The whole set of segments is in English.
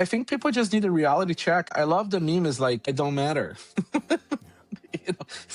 I think people just need a reality check. I love the meme is like, it don't matter.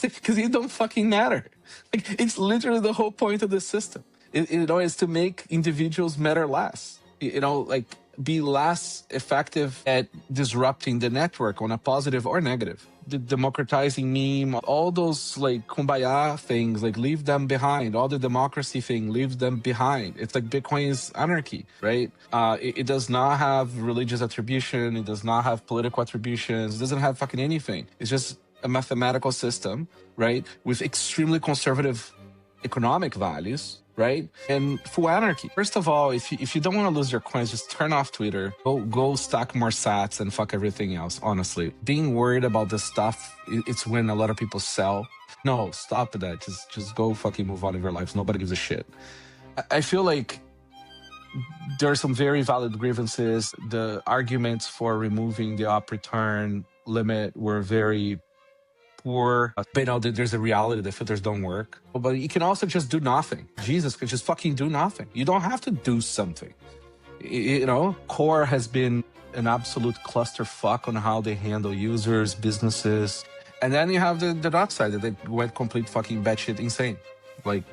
Because you don't fucking matter. Like, it's literally the whole point of the system. Is to make individuals matter less. Like be less effective at disrupting the network on a positive or negative. The democratizing meme, all those like kumbaya things, like leave them behind. All the democracy thing, leave them behind. It's like Bitcoin's anarchy, right? It does not have religious attribution. It does not have political attributions. It doesn't have fucking anything. It's just a mathematical system, right? With extremely conservative economic values, right? And full anarchy. First of all, if you don't want to lose your coins, just turn off Twitter. Go stack more sats and fuck everything else, honestly. Being worried about this stuff, it's when a lot of people sell. No, stop that. Just go fucking move on with your lives. Nobody gives a shit. I feel like there are some very valid grievances. The arguments for removing the op return limit were very poor. But there's a reality that filters don't work. But you can also just do nothing. Jesus could just fucking do nothing. You don't have to do something. Core has been an absolute clusterfuck on how they handle users, businesses. And then you have the upside that they went complete fucking batshit insane. Like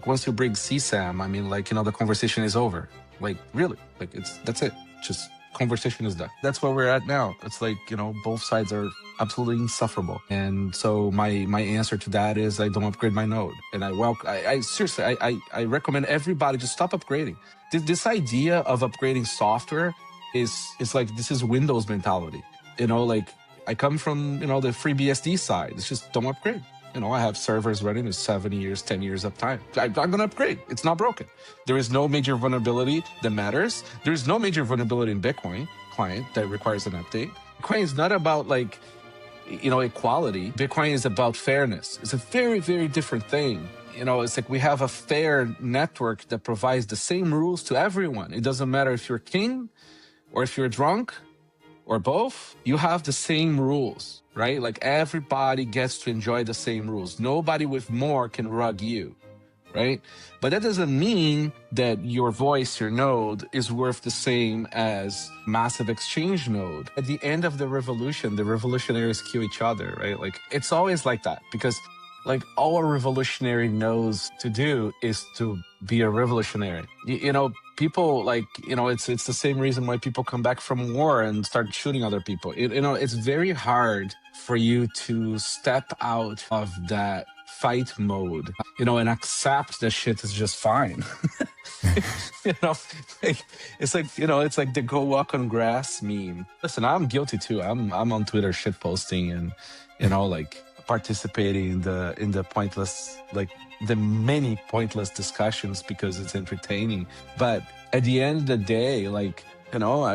once you bring CSAM, the conversation is over. Like, really, that's it. Just conversation is done. That's where we're at now. It's like, both sides are absolutely insufferable. And so my answer to that is I don't upgrade my node. And I seriously, I recommend everybody just stop upgrading. This idea of upgrading software is like, this is Windows mentality. I come from, the FreeBSD side. It's just don't upgrade. I have servers running with 7 years, 10 years uptime. I'm going to upgrade. It's not broken. There is no major vulnerability that matters. There is no major vulnerability in Bitcoin client that requires an update. Bitcoin is not about equality. Bitcoin is about fairness. It's a very, very different thing. It's like we have a fair network that provides the same rules to everyone. It doesn't matter if you're king or if you're drunk or both, you have the same rules, right? Like everybody gets to enjoy the same rules. Nobody with more can rug you, right? But that doesn't mean that your voice, your node, is worth the same as massive exchange node. At the end of the revolution, the revolutionaries kill each other, right? Like it's always like that because all a revolutionary knows to do is to be a revolutionary. People it's the same reason why people come back from war and start shooting other people. It's very hard for you to step out of that fight mode, and accept that shit is just fine. It's like the go walk on grass meme. Listen, I'm guilty too. I'm on Twitter shit posting and participating in the pointless, the many pointless discussions because it's entertaining. But at the end of the day, I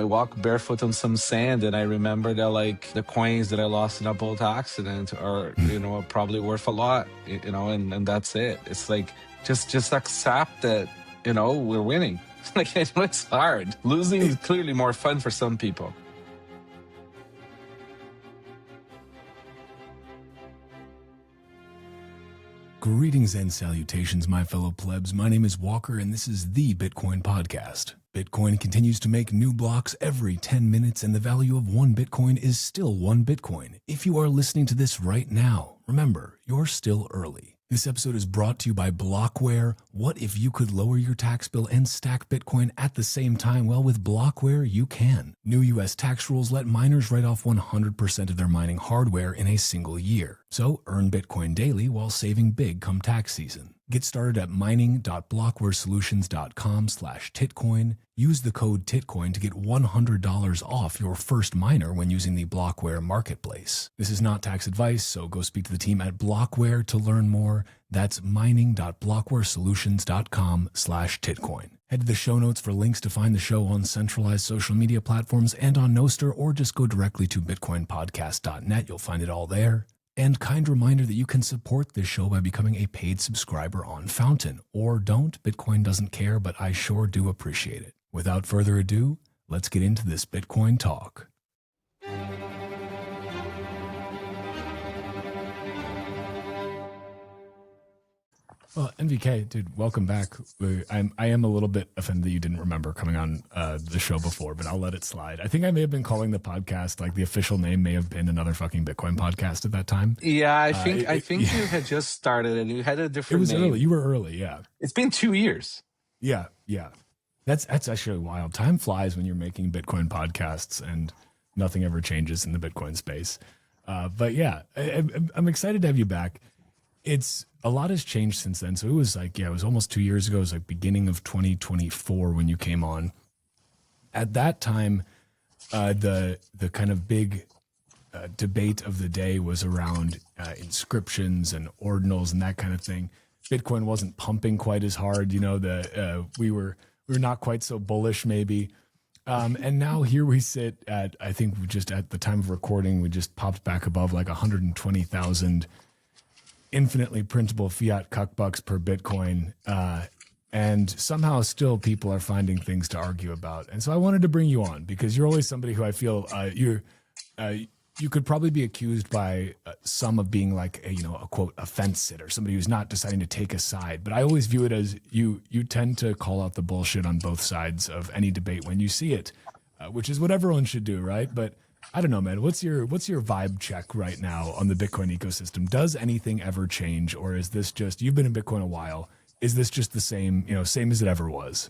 walk barefoot on some sand and I remember that the coins that I lost in a boat accident are, are probably worth a lot, and that's it. It's like, just accept that, we're winning. It's hard. Losing is clearly more fun for some people. Greetings and salutations, my fellow plebs. My name is Walker, and this is the Bitcoin Podcast. Bitcoin continues to make new blocks every 10 minutes, and the value of one Bitcoin is still one Bitcoin. If you are listening to this right now, remember, you're still early. This episode is brought to you by Blockware. What if you could lower your tax bill and stack Bitcoin at the same time? Well, with Blockware, you can. New U.S. tax rules let miners write off 100% of their mining hardware in a single year. So earn Bitcoin daily while saving big come tax season. Get started at mining.blockwaresolutions.com/Titcoin. Use the code Titcoin to get $100 off your first miner when using the Blockware marketplace. This is not tax advice, so go speak to the team at Blockware to learn more. That's mining.blockwaresolutions.com/Titcoin. Head to the show notes for links to find the show on centralized social media platforms and on Noster, or just go directly to bitcoinpodcast.net. You'll find it all there. And kind reminder that you can support this show by becoming a paid subscriber on Fountain. Or don't, Bitcoin doesn't care, but I sure do appreciate it. Without further ado, let's get into this Bitcoin talk. Well, NVK, dude, welcome back. I am a little bit offended that you didn't remember coming on the show before, but I'll let it slide. I think I may have been calling the podcast, like the official name may have been Another Fucking Bitcoin Podcast at that time. Yeah, I think Yeah, you had just started and you had a it different was early. name. You were early. Yeah. It's been 2 years. Yeah. Yeah. That's actually wild. Time flies when you're making Bitcoin podcasts and nothing ever changes in the Bitcoin space. But yeah, I'm excited to have you back. It's a lot has changed since then. So it was like, yeah, it was almost 2 years ago. It was like beginning of 2024 when you came on. At that time, the kind of big debate of the day was around inscriptions and ordinals and that kind of thing. Bitcoin wasn't pumping quite as hard, you know. We were not quite so bullish, maybe. And now here we sit at, I think we just at the time of recording, we just popped back above like 120,000 infinitely printable fiat cuckbucks per Bitcoin. And somehow still people are finding things to argue about. And so I wanted to bring you on because you're always somebody who I feel you could probably be accused by some of being like a quote, a fence sitter, somebody who's not deciding to take a side. But I always view it as you tend to call out the bullshit on both sides of any debate when you see it, which is what everyone should do, right? But I don't know, man. What's your vibe check right now on the Bitcoin ecosystem? Does anything ever change, or is this just you've been in Bitcoin a while? Is this just the same, same as it ever was?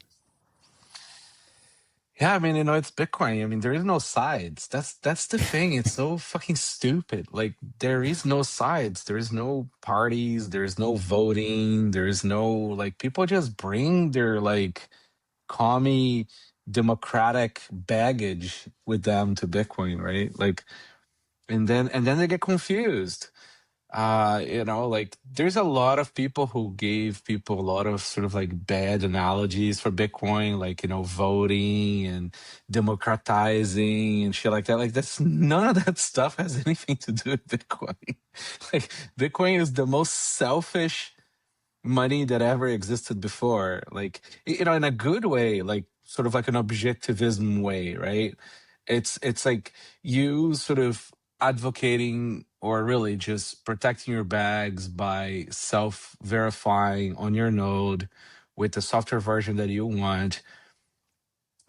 Yeah, I mean, it's Bitcoin. I mean, there is no sides. That's the thing. It's so fucking stupid. Like, there is no sides. There is no parties. There is no voting. There is no like people just bring their like commie democratic baggage with them to Bitcoin, right? Like, and then they get confused. Like there's a lot of people who gave people a lot of sort of like bad analogies for Bitcoin, like, voting and democratizing and shit like that. Like that's none of that stuff has anything to do with Bitcoin. Like Bitcoin is the most selfish money that ever existed before, like in a good way, like sort of like an objectivism way, right? It's like you sort of advocating or really just protecting your bags by self-verifying on your node with the software version that you want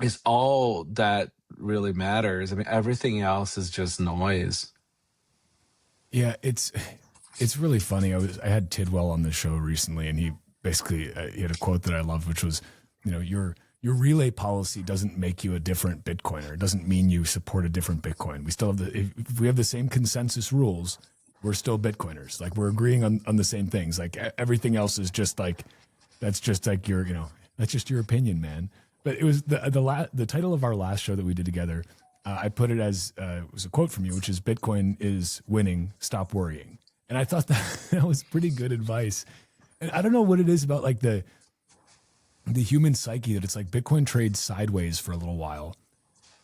is all that really matters. I mean, everything else is just noise. Yeah, it's really funny. I had Tidwell on the show recently, and he basically he had a quote that I loved, which was, your relay policy doesn't make you a different Bitcoiner. It doesn't mean you support a different Bitcoin. We still have if we have the same consensus rules, we're still Bitcoiners. Like we're agreeing on the same things. Like everything else is just like that's just like that's just your opinion, man. But it was the title of our last show that we did together. I put it as it was a quote from you, which is "Bitcoin is winning. Stop worrying." And I thought that was pretty good advice. And I don't know what it is about like the human psyche that it's like Bitcoin trades sideways for a little while.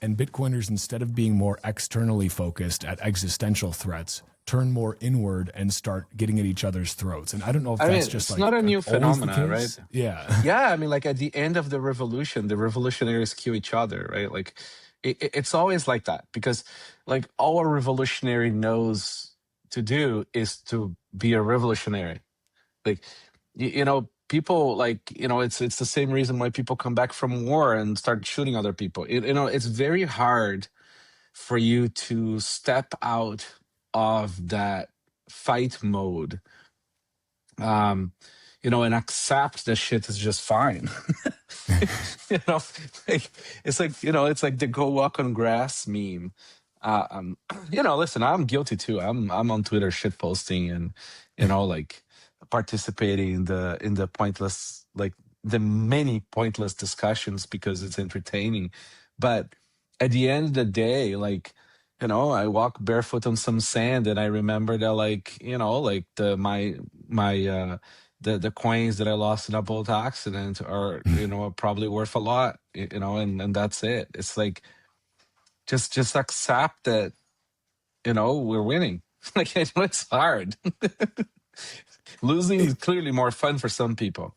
And Bitcoiners, instead of being more externally focused at existential threats, turn more inward and start getting at each other's throats. And I don't know if I that's mean, just it's like not a new always the phenomenon, case. right? Yeah. Yeah, I mean, like at the end of the revolution, the revolutionaries kill each other, right? Like it's always like that because like all a revolutionary knows to do is to be a revolutionary. Like people like it's the same reason why people come back from war and start shooting other people. It's very hard for you to step out of that fight mode, um and accept that shit is just fine. you know like it's like the go walk on grass meme. Listen, I'm guilty too. I'm on Twitter shit posting and like participating in the pointless, like the many pointless discussions because it's entertaining. But at the end of the day, like I walk barefoot on some sand and I remember that, like like the coins that I lost in a boat accident are are probably worth a lot, and that's it. It's like just accept that we're winning. Like I know it's hard. Losing is clearly more fun for some people.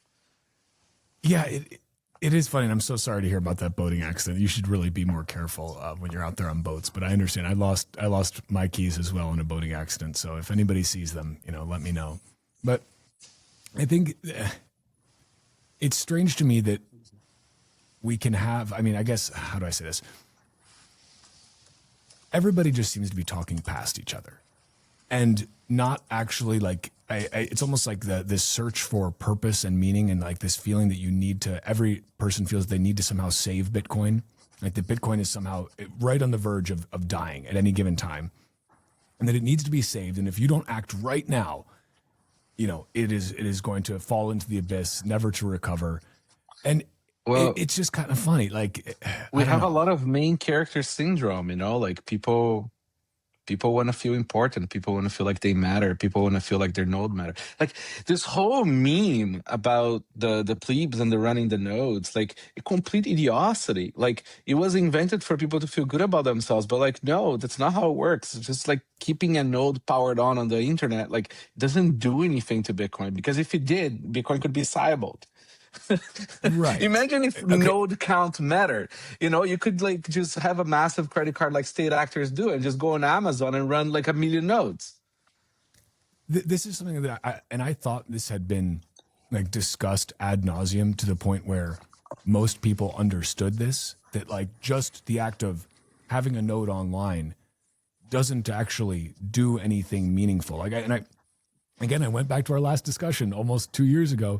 Yeah, it is funny. And I'm so sorry to hear about that boating accident. You should really be more careful when you're out there on boats. But I understand. I lost my keys as well in a boating accident. So if anybody sees them, let me know. But I think it's strange to me that we can have, I mean, I guess, how do I say this? Everybody just seems to be talking past each other and not actually like, it's almost like this search for purpose and meaning, and like this feeling that you need to, every person feels they need to somehow save Bitcoin. Like that Bitcoin is somehow right on the verge of dying at any given time, and that it needs to be saved. And if you don't act right now, you know, it is going to fall into the abyss, never to recover. And Well, it's just kind of funny. Like, we I don't have a know. lot of main character syndrome, you know, like people want to feel important, people want to feel like they matter, people want to feel like their node matter. Like this whole meme about the plebes and the running the nodes, like a complete idiocity. Like it was invented for people to feel good about themselves, but like no, that's not how it works. It's just like keeping a node powered on the internet like doesn't do anything to Bitcoin, because if it did, Bitcoin could be cyborg. Right. Imagine if Okay. node count mattered. You know, you could like just have a massive credit card like state actors do and just go on Amazon and run like 1,000,000 nodes. This is something that I thought this had been like discussed ad nauseum to the point where most people understood this, that like just the act of having a node online doesn't actually do anything meaningful. Like, I went back to our last discussion almost 2 years ago,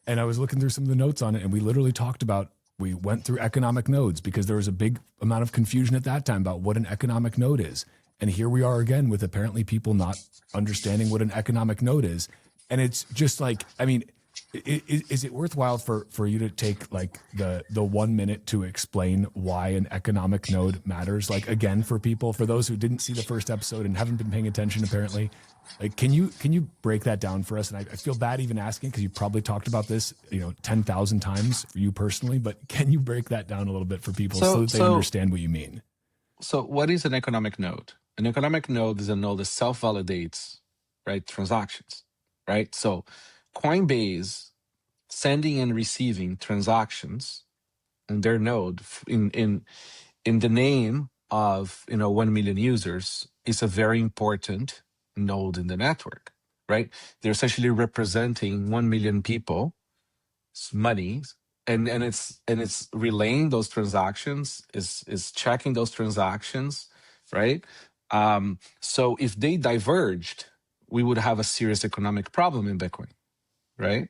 and I was looking through some of the notes on it, and we literally talked about, we went through economic nodes because there was a big amount of confusion at that time about what an economic node is. And here we are again with apparently people not understanding what an economic node is. And it's just like, I mean, is it worthwhile for you to take like the 1 minute to explain why an economic node matters? Like, again, for people, for those who didn't see the first episode and haven't been paying attention, apparently, like, can you break that down for us? And I feel bad even asking because you probably talked about this, 10,000 times for you personally, but can you break that down a little bit for people so that they understand what you mean? So what is an economic node? An economic node is a node that self-validates, right, transactions, right? So Coinbase sending and receiving transactions in their node in the name of 1 million users is a very important node in the network, right? They're essentially representing 1 million people's money, and it's relaying those transactions, is checking those transactions, right? So if they diverged, we would have a serious economic problem in Bitcoin, right?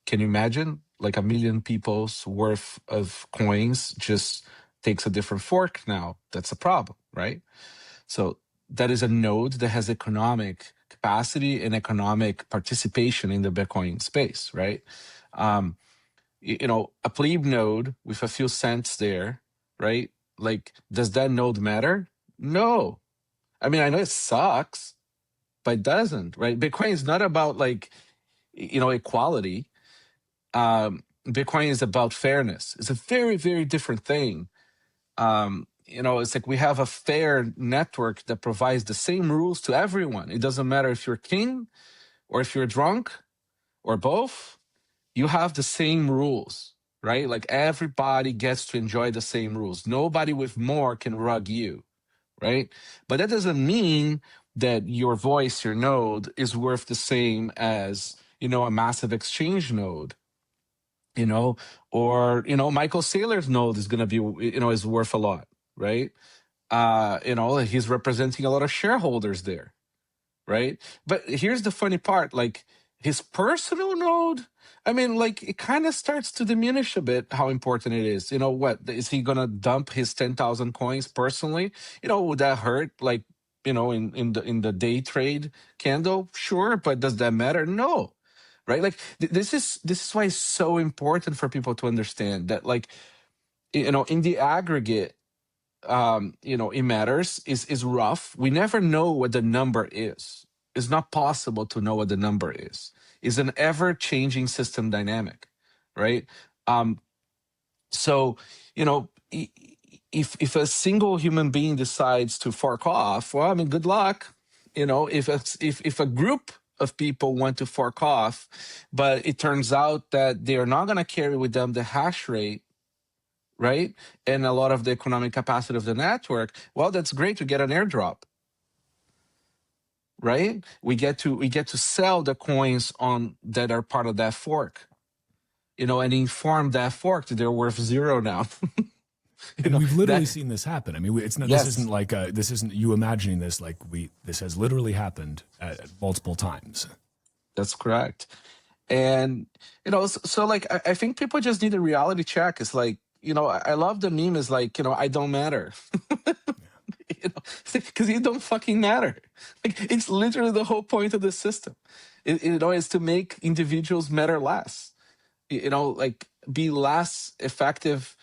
Can you imagine like 1 million people's worth of coins just takes a different fork now? That's a problem, right? So that is a node that has economic capacity and economic participation in the Bitcoin space, right? A plebe node with a few cents there, right? Like, does that node matter? No. I mean, I know it sucks, but it doesn't, right? Bitcoin is not about like, equality. Bitcoin is about fairness. It's a very, very different thing. It's like we have a fair network that provides the same rules to everyone. It doesn't matter if you're king or if you're drunk or both, you have the same rules, right? Like everybody gets to enjoy the same rules. Nobody with more can rug you, right? But that doesn't mean that your voice, your node, is worth the same as, a massive exchange node, or, Michael Saylor's node is going to be, is worth a lot, right? He's representing a lot of shareholders there, right? But here's the funny part, like his personal node, I mean, like it kind of starts to diminish a bit how important it is. What is he gonna dump his 10,000 coins personally? Would that hurt? Like, in the day trade candle, sure, but does that matter? No, right? Like this is why it's so important for people to understand that, like, in the aggregate, it matters, is rough. We never know what the number is. It's not possible to know what the number is. It's an ever-changing system dynamic, right? So, if a single human being decides to fork off, well, I mean, good luck. If a group of people want to fork off, but it turns out that they are not going to carry with them the hash rate, right? And a lot of the economic capacity of the network, well, that's great to get an airdrop, right? We get to sell the coins on that are part of that fork, and inform that fork that they're worth zero now. And we've literally that seen this happen. I mean, it's not. This isn't yes, like this isn't you imagining this. Like this has literally happened at multiple times. that's correct. And so like I think people just need a reality check. It's like, I love the meme is like, I don't matter. Because you don't fucking matter. Like, it's literally the whole point of the system. Is to make individuals matter less. Like, be less effective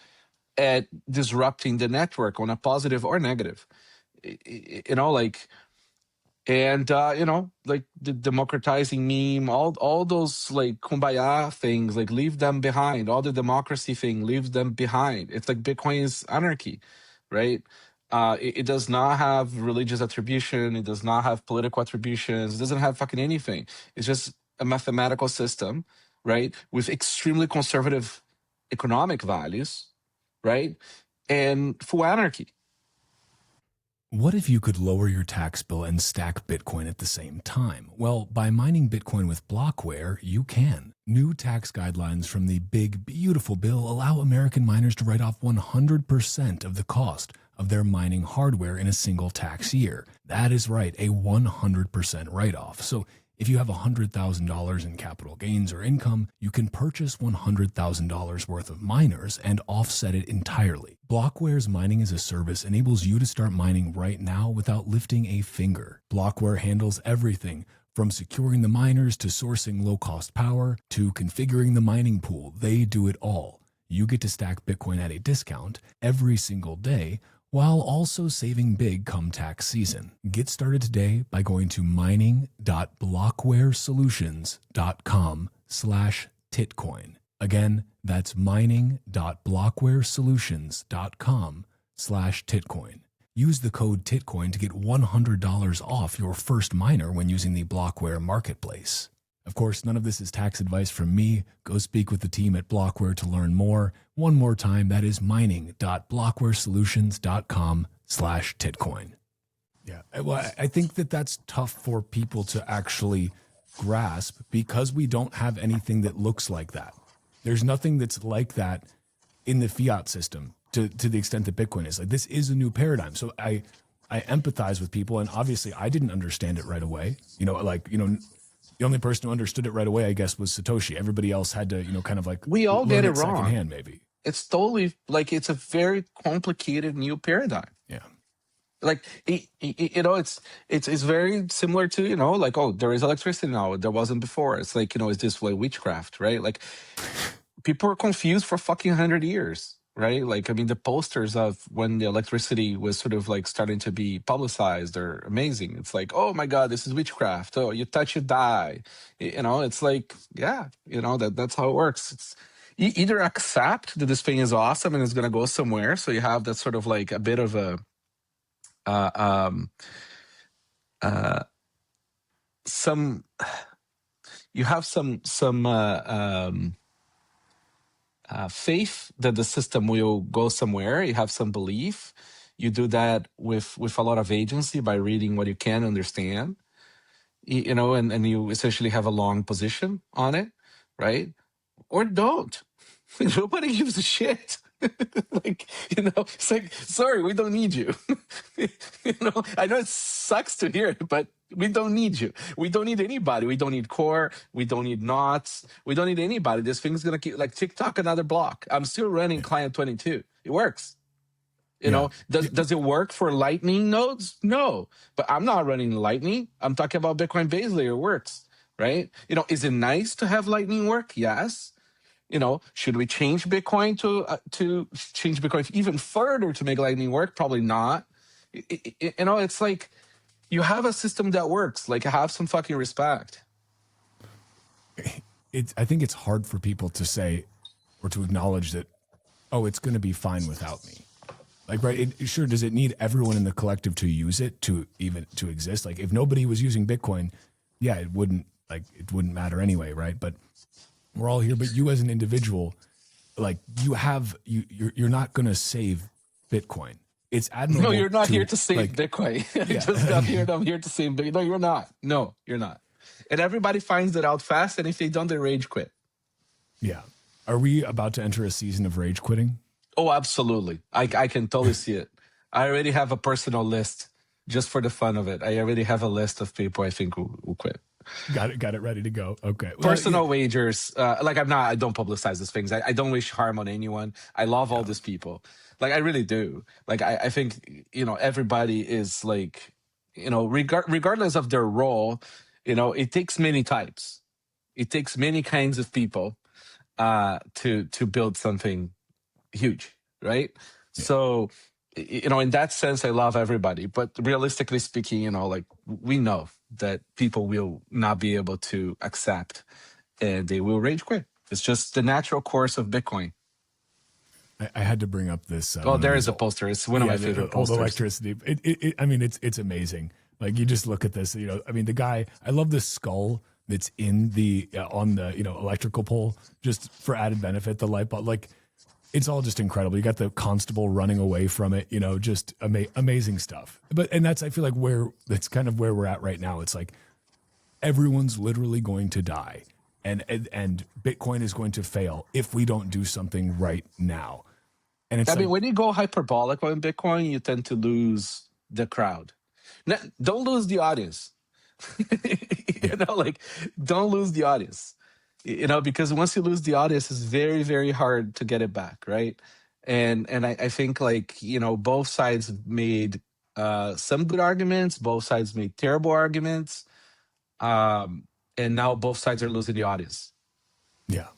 at disrupting the network on a positive or negative. Like, and like the democratizing meme, all those like kumbaya things, like leave them behind. All the democracy thing, leave them behind. It's like Bitcoin is anarchy, right? It does not have religious attribution. It does not have political attributions. It doesn't have fucking anything. It's just a mathematical system, right, with extremely conservative economic values, right, and full anarchy. What if you could lower your tax bill and stack Bitcoin at the same time? Well, by mining Bitcoin with Blockware, you can. New tax guidelines from the Big Beautiful Bill allow American miners to write off 100% of the cost of their mining hardware in a single tax year. That is right, a 100% write-off. So if you have $100,000 in capital gains or income, you can purchase $100,000 worth of miners and offset it entirely. Blockware's mining as a service enables you to start mining right now without lifting a finger. Blockware handles everything from securing the miners to sourcing low-cost power to configuring the mining pool. They do it all. You get to stack Bitcoin at a discount every single day, while also saving big come tax season. Get started today by going to mining.blockwaresolutions.com/titcoin. Again, that's mining.blockwaresolutions.com/titcoin. Use the code TITCOIN to get $100 off your first miner when using the Blockware marketplace. Of course, none of this is tax advice from me. Go speak with the team at Blockware to learn more. One more time, that is mining.blockwaresolutions.com/titcoin. Yeah, well, I think that's tough for people to actually grasp because we don't have anything that looks like that. There's nothing that's like that in the fiat system to the extent that Bitcoin is. Like, this is a new paradigm. So I empathize with people, and obviously I didn't understand it right away. The only person who understood it right away, I guess, was Satoshi. Everybody else had to, kind of like We all get it wrong secondhand, maybe. It's totally like it's a very complicated new paradigm. Yeah. Like it's very similar to like, oh, there is electricity now, there wasn't before. It's like, is this like witchcraft, right? Like people are confused for fucking 100 years, right? Like, I mean, the posters of when the electricity was sort of like starting to be publicized are amazing. It's like, oh my god, this is witchcraft. Oh, you touch, you die. It's like, yeah, that's how it works. It's either accept that this thing is awesome and it's going to go somewhere, so you have that sort of like a bit of a some faith that the system will go somewhere. You have some belief. You do that with a lot of agency by reading what you can understand, and you essentially have a long position on it, right? Or don't. Nobody gives a shit. Like, it's like, sorry, we don't need you. I know it sucks to hear it, but we don't need you. We don't need anybody. We don't need core. We don't need knots. We don't need anybody. This thing's going to keep, like TikTok, another block. I'm still running client 22. It works. Does it work for Lightning nodes? No, but I'm not running Lightning. I'm talking about Bitcoin base layer. It works, right? Is it nice to have Lightning work? Yes. Should we change Bitcoin to change Bitcoin even further to make Lightning work? Probably not. It's like you have a system that works. Like, have some fucking respect. I think it's hard for people to say or to acknowledge that, oh, it's going to be fine without me. Like, right? Sure, does it need everyone in the collective to use it to exist? Like, if nobody was using Bitcoin, yeah, it wouldn't matter anyway, right? But we're all here, but you as an individual, like you're not going to save Bitcoin. it's No, admirable. you're not to here to save like, Bitcoin. I yeah, just got here and I'm here to save Bitcoin. No, you're not. No, you're not. And everybody finds it out fast. And if they don't, they rage quit. yeah. Are we about to enter a season of rage quitting? Oh, absolutely. I can totally see it. I already have a personal list just for the fun of it. I already have a list of people I think will quit. Got it ready to go. Okay. Well, Personal wagers. Like I don't publicize these things. I don't wish harm on anyone. I love all these people. Like I really do. Like I think, everybody is like, regardless of their role, it takes many types. It takes many kinds of people to build something huge, right? yeah. So, in that sense, I love everybody. But realistically speaking, like we know that people will not be able to accept and they will rage quit. It's just the natural course of Bitcoin. I had to bring up this. Oh, there is a poster. It's one of my favorite Old posters. electricity. I mean, it's amazing. Like you just look at this. I mean, the guy. I love the skull that's in the on the electrical pole just for added benefit. The light bulb, like it's all just incredible. You got the constable running away from it. Just amazing stuff. And that's I feel like that's kind of where we're at right now. It's like everyone's literally going to die. And Bitcoin is going to fail if we don't do something right now. And it's when you go hyperbolic on Bitcoin, you tend to lose the crowd. Don't lose the audience. Don't lose the audience. Because once you lose the audience, it's very, very hard to get it back, right? And I think both sides made some good arguments, both sides made terrible arguments. And now both sides are losing the audience. Yeah.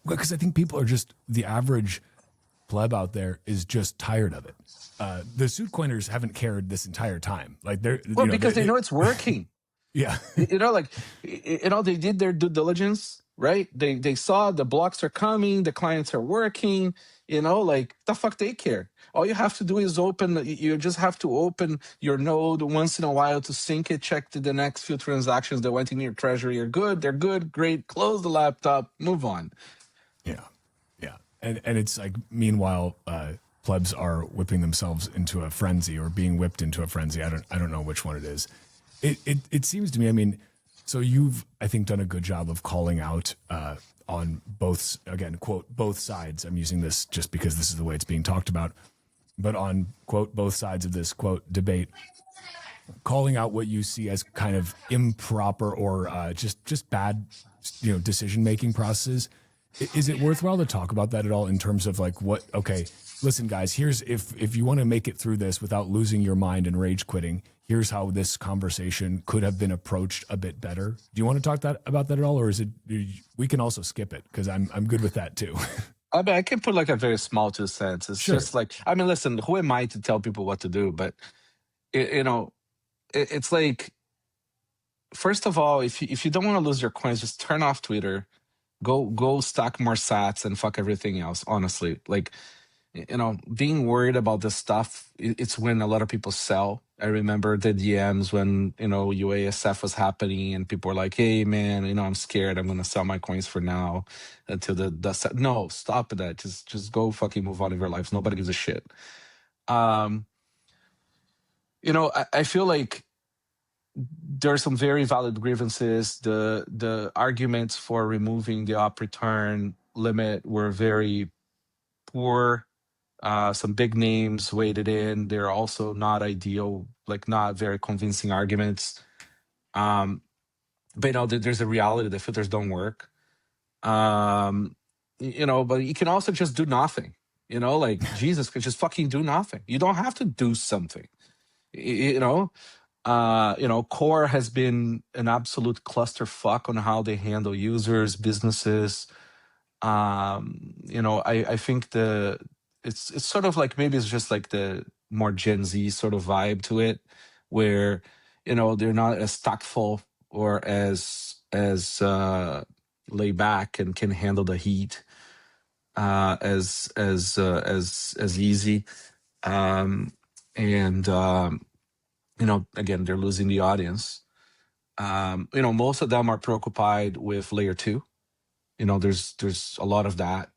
Because I think people are just, the average pleb out there is just tired of it. The suit coiners haven't cared this entire time. Like because they know it's working. Yeah. They did their due diligence, right? They saw the blocks are coming, the clients are working, the fuck they care. All you have to do is you just have to open your node once in a while to sync it, check the next few transactions that went in your treasury are good, they're good, great, close the laptop, move on. Yeah. Yeah. And it's like, meanwhile, plebs are whipping themselves into a frenzy or being whipped into a frenzy. I don't know which one it is. It seems to me, I mean, so you've, I think, done a good job of calling out on both, again, quote, both sides. I'm using this just because this is the way it's being talked about, but on, quote, both sides of this, quote, debate, calling out what you see as kind of improper or just bad, decision-making processes. Is it worthwhile to talk about that at all in terms of like okay, listen guys, here's, if you want to make it through this without losing your mind and rage quitting, here's how this conversation could have been approached a bit better. Do you want to talk about that at all? Or is it, we can also skip it because I'm good with that too. I can put like a very small 2 cents. It's just like, listen, who am I to tell people what to do? But, it's like, first of all, if you don't want to lose your coins, just turn off Twitter, go stack more sats and fuck everything else, honestly. Like, being worried about this stuff, it's when a lot of people sell. I remember the DMs when, UASF was happening and people were like, hey, man, I'm scared. I'm going to sell my coins for now until the dust. No, stop that. Just go fucking move on with your lives. Nobody gives a shit. I feel like there are some very valid grievances. The arguments for removing the op return limit were very poor. Some big names weighed it in. They're also not ideal, like not very convincing arguments. But there's a reality that filters don't work. But you can also just do nothing. Jesus could just fucking do nothing. You don't have to do something. Core has been an absolute clusterfuck on how they handle users, businesses. I think it's sort of like, maybe it's just like the more Gen Z sort of vibe to it, where they're not as tactful or as laid back and can handle the heat as easy. Again, they're losing the audience. Most of them are preoccupied with layer 2. There's a lot of that.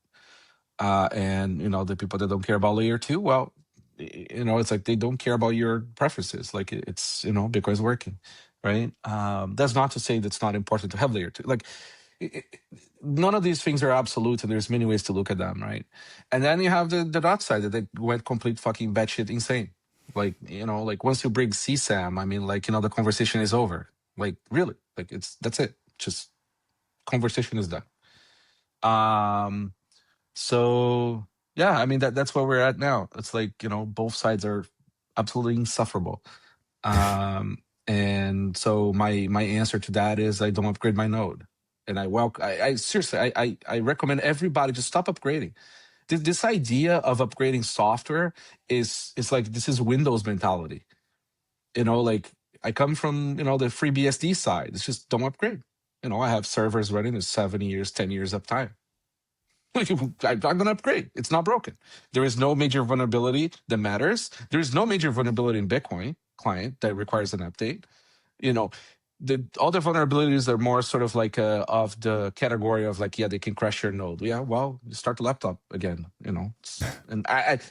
And the people that don't care about layer 2, well, it's like they don't care about your preferences. Like it's Bitcoin's working, right? That's not to say that's not important to have layer two. Like none of these things are absolute, and there's many ways to look at them, right? And then you have the dot side that they went complete fucking batshit insane. Like like once you bring CSAM, I mean, like the conversation is over. Like really, like that's it. Just conversation is done. So yeah, I mean that's where we're at now. It's like both sides are absolutely insufferable. And so my answer to that is I don't upgrade my node, and I seriously I recommend everybody just stop upgrading. This idea of upgrading software is like this is Windows mentality. Like I come from the FreeBSD side. It's just don't upgrade. I have servers running with 7 years, 10 years uptime. I'm not going to upgrade. It's not broken. There is no major vulnerability that matters. There is no major vulnerability in Bitcoin client that requires an update. All the vulnerabilities are more sort of like of the category of like, yeah, they can crash your node. Yeah, well, you start the laptop again. And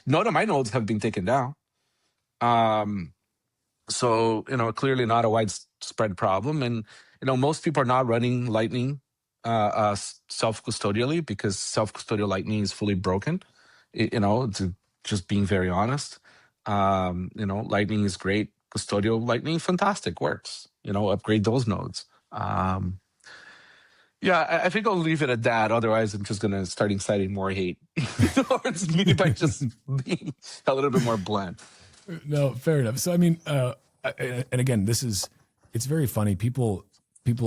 none of my nodes have been taken down. So clearly not a widespread problem, and most people are not running Lightning self-custodially because self-custodial Lightning is fully broken. To just being very honest. Lightning is great. Custodial Lightning, fantastic, works. Upgrade those nodes. Yeah, I think I'll leave it at that. Otherwise, I'm just gonna start inciting more hate towards me by just being a little bit more blunt. No, fair enough. So I mean, and again, it's very funny. People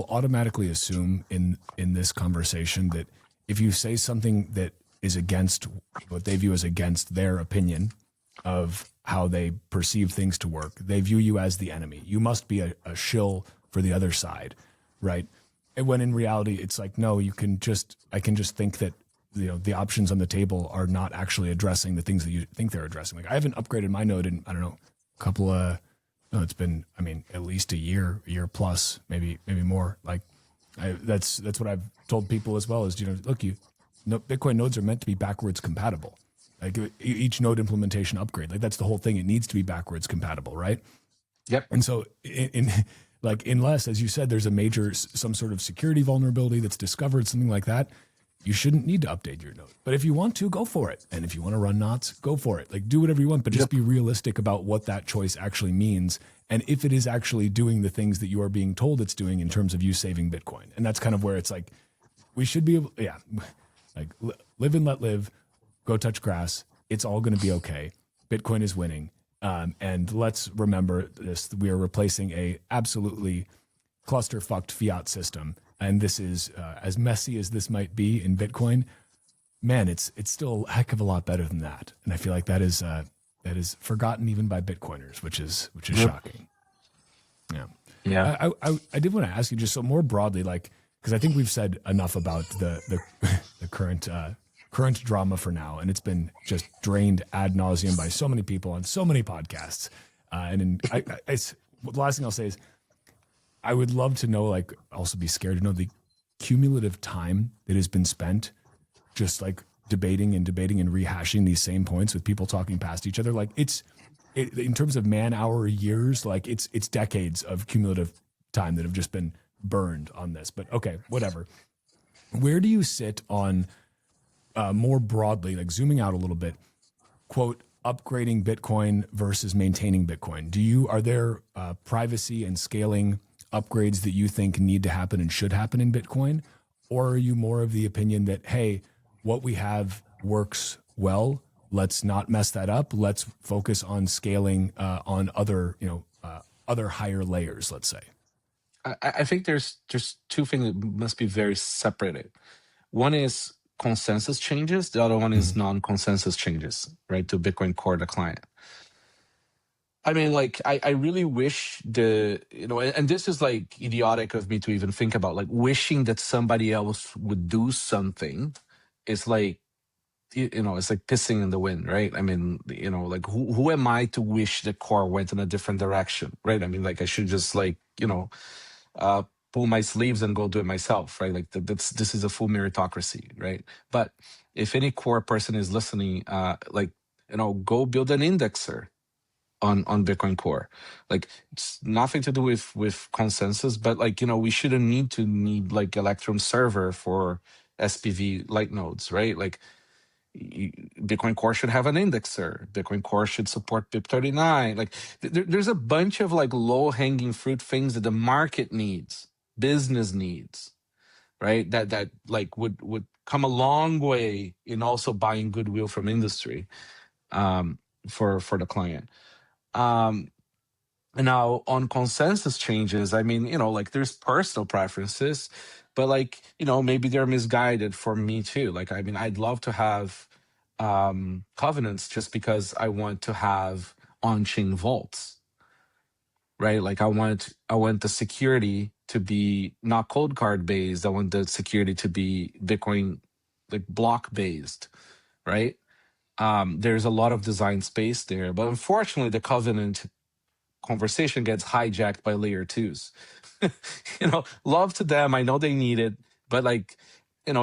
automatically assume in this conversation that if you say something that is against what they view as against their opinion of how they perceive things to work, they view you as the enemy. You must be a shill for the other side, right? And when in reality, it's like, no, I can just think that the options on the table are not actually addressing the things that you think they're addressing. Like I haven't upgraded my node in, I don't know, a couple of, no, it's been, I mean, at least a year plus, maybe more. Like that's what I've told people as well is, look, Bitcoin nodes are meant to be backwards compatible. Like each node implementation upgrade, like that's the whole thing. It needs to be backwards compatible, right? Yep. And so unless, as you said, there's some sort of security vulnerability that's discovered, something like that, you shouldn't need to update your node. But if you want to, go for it. And if you want to run knots, go for it. Like do whatever you want, but just be realistic about what that choice actually means. And if it is actually doing the things that you are being told it's doing in terms of you saving Bitcoin. And that's kind of where it's like, we should be able, like live and let live, go touch grass. It's all going to be okay. Bitcoin is winning. And let's remember this, we are replacing a absolutely cluster-fucked fiat system. And this is, as messy as this might be in Bitcoin, man, it's still a heck of a lot better than that. And I feel like that is forgotten even by Bitcoiners, which is shocking. Yeah. I did want to ask you just so more broadly, like, because I think we've said enough about the current drama for now, and it's been just drained ad nauseum by so many people on so many podcasts. The last thing I'll say is, I would love to know, like, also be scared to know the cumulative time that has been spent just like debating and rehashing these same points with people talking past each other. Like in terms of man hour years, like it's decades of cumulative time that have just been burned on this. But okay, whatever. Where do you sit on more broadly, like zooming out a little bit, quote, upgrading Bitcoin versus maintaining Bitcoin? Are there privacy and scaling upgrades that you think need to happen and should happen in Bitcoin? Or are you more of the opinion that, hey, what we have works well, let's not mess that up, let's focus on scaling on other higher layers, let's say? I think there's two things that must be very separated. One is consensus changes. The other one is non-consensus changes, right, to Bitcoin Core, the client. I mean, like, I really wish and this is like idiotic of me to even think about, like wishing that somebody else would do something is like, it's like pissing in the wind, right? I mean, like who am I to wish the core went in a different direction, right? I mean, like I should just like, pull my sleeves and go do it myself, right? Like this is a full meritocracy, right? But if any core person is listening, go build an indexer on Bitcoin Core. Like, it's nothing to do with consensus, but like, we shouldn't need like Electrum server for SPV light nodes, right? Like, Bitcoin Core should have an indexer. Bitcoin Core should support BIP39. Like, there's a bunch of like low hanging fruit things that the market needs, business needs, right? That like would come a long way in also buying goodwill from industry, for the client. Um, and now on consensus changes, I mean, like, there's personal preferences, but like, maybe they're misguided for me too. Like, I mean, I'd love to have covenants just because I want to have on-chain vaults, right? Like, I want the security to be not cold card based. I want the security to be Bitcoin, like, block based, right? There's a lot of design space there, but unfortunately the covenant conversation gets hijacked by layer twos. Love to them. I know they need it, but like,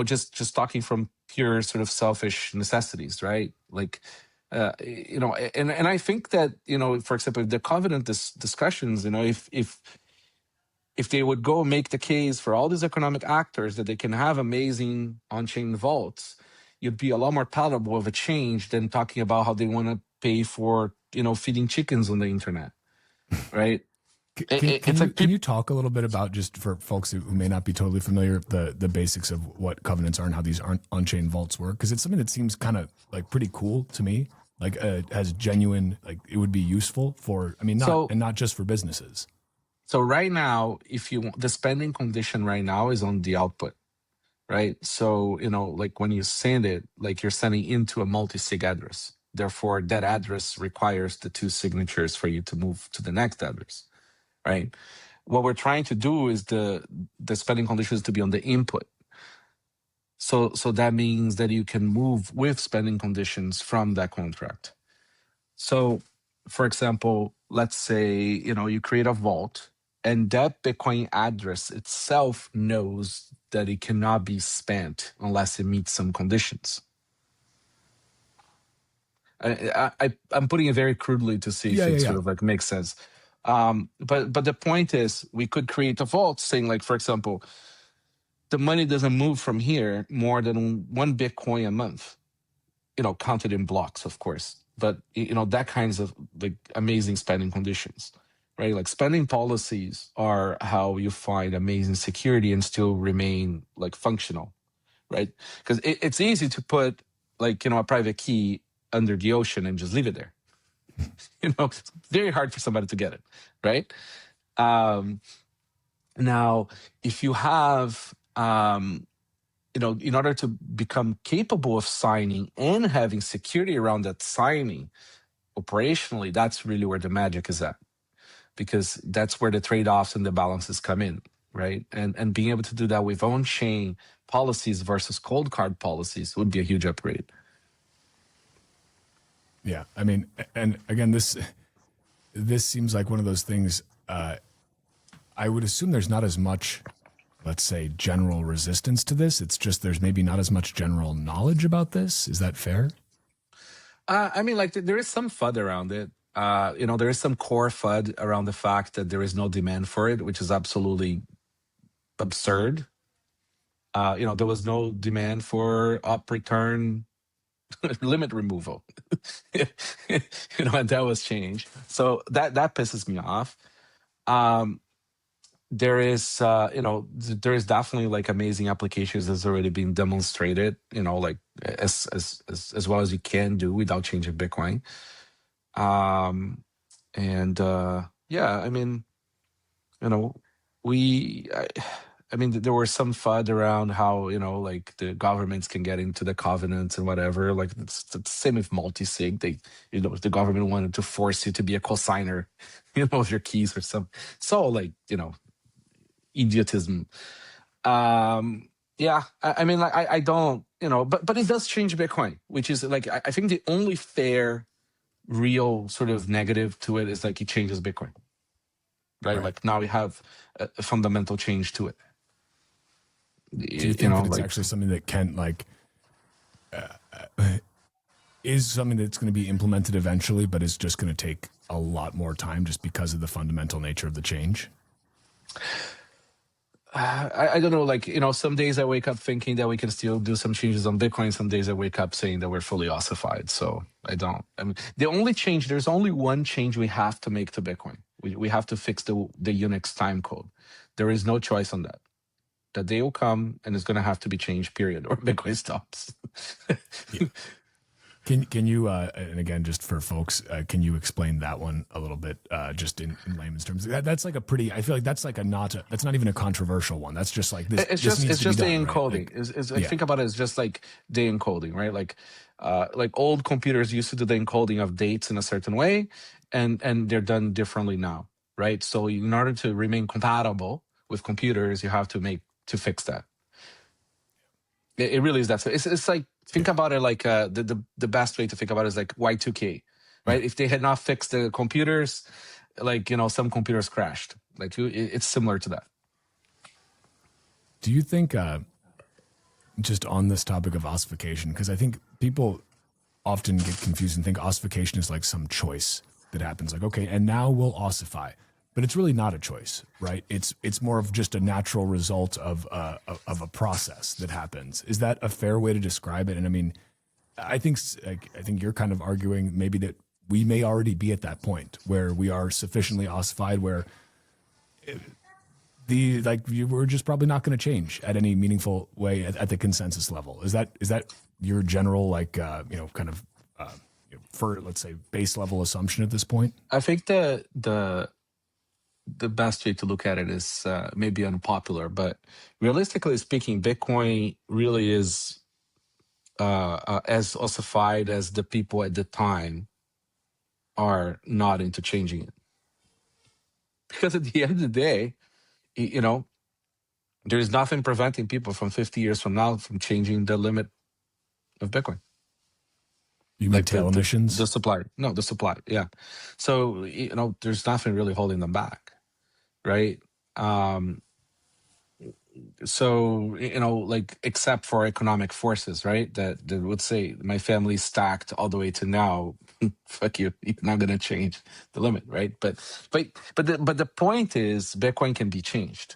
just talking from pure sort of selfish necessities, right? Like, and I think that, for example, the covenant discussions, if they would go make the case for all these economic actors that they can have amazing on-chain vaults, you'd be a lot more palatable of a change than talking about how they want to pay for, feeding chickens on the internet, right? Can you talk a little bit about, just for folks who may not be totally familiar, the basics of what covenants are and how these on-chain vaults work? Because it's something that seems kind of like pretty cool to me. Like, has genuine, like, it would be useful for, I mean, not just for businesses. So right now, if you want, the spending condition right now is on the output, right? So, like, when you send it, like, you're sending into a multi-sig address. Therefore, that address requires the 2 signatures for you to move to the next address, right? What we're trying to do is the spending conditions to be on the input. So that means that you can move with spending conditions from that contract. So, for example, let's say, you create a vault, and that Bitcoin address itself knows that it cannot be spent unless it meets some conditions. I'm putting it very crudely to see if it sort of like makes sense. But the point is, we could create a vault saying, like, for example, the money doesn't move from here more than 1 Bitcoin a month, counted in blocks, of course. But, that kinds of like amazing spending conditions, right? Like, spending policies are how you find amazing security and still remain like functional, right? Because it's easy to put, like, a private key under the ocean and just leave it there. It's very hard for somebody to get it, right? Now, if you have, in order to become capable of signing and having security around that signing operationally, that's really where the magic is at, because that's where the trade-offs and the balances come in, right? And being able to do that with on-chain policies versus cold card policies would be a huge upgrade. Yeah, I mean, and again, this seems like one of those things. I would assume there's not as much, let's say, general resistance to this. It's just there's maybe not as much general knowledge about this. Is that fair? I mean, like, there is some FUD around it. There is some core FUD around the fact that there is no demand for it, which is absolutely absurd. There was no demand for up return limit removal, and that was changed. So that pisses me off. There is, there is definitely like amazing applications that's already been demonstrated, like as well as you can do without changing Bitcoin. Yeah, I mean, I mean, there were some FUD around how, like, the governments can get into the covenants and whatever. Like, it's the same with multi-sig. They, the government wanted to force you to be a cosigner, of your keys or some. So, like, idiotism. Yeah, I mean, like, I don't, but it does change Bitcoin, which is like, I think the only fair, real sort of negative to it is like it changes Bitcoin, right? Like, now we have a fundamental change to it. Do you think that it's like, actually something that can, like, is something that's going to be implemented eventually, but it's just going to take a lot more time just because of the fundamental nature of the change? I don't know, like, some days I wake up thinking that we can still do some changes on Bitcoin. Some days I wake up saying that we're fully ossified. So I mean, there's only one change we have to make to Bitcoin. We have to fix the Unix time code. There is no choice on that. The day will come and it's going to have to be changed, period, or Bitcoin stops. Yeah. Can you and again, just for folks, can you explain that one a little bit, just in layman's terms? That's like a pretty. I feel like that's like that's not even a controversial one. That's just like this. It's this just needs to be the done, encoding. right? Like, think about it as just like the encoding, right? Like old computers used to do the encoding of dates in a certain way, and they're done differently now, right? So in order to remain compatible with computers, you have to fix that. It really is that. It's like, think about it like the best way to think about it is like Y2K, right? If they had not fixed the computers, like, some computers crashed. Like, it's similar to that. Do you think, just on this topic of ossification, because I think people often get confused and think ossification is like some choice that happens, like, okay, and now we'll ossify, but it's really not a choice, right? It's more of just a natural result of a process that happens. Is that a fair way to describe it? And I mean, I think you're kind of arguing maybe that we may already be at that point where we are sufficiently ossified where we're just probably not going to change at any meaningful way at the consensus level. Is that your general, like, kind of for, let's say, base level assumption at this point? I think the best way to look at it is maybe unpopular, but realistically speaking, Bitcoin really is as ossified as the people at the time are not into changing it. Because at the end of the day, there's nothing preventing people from 50 years from now from changing the limit of Bitcoin. You mean like tail emissions? The supply. No, the supply. Yeah. So, there's nothing really holding them back, right? So, like, except for economic forces, right? That would say my family's stacked all the way to now. Fuck you. You're not going to change the limit, right? But the point is, Bitcoin can be changed.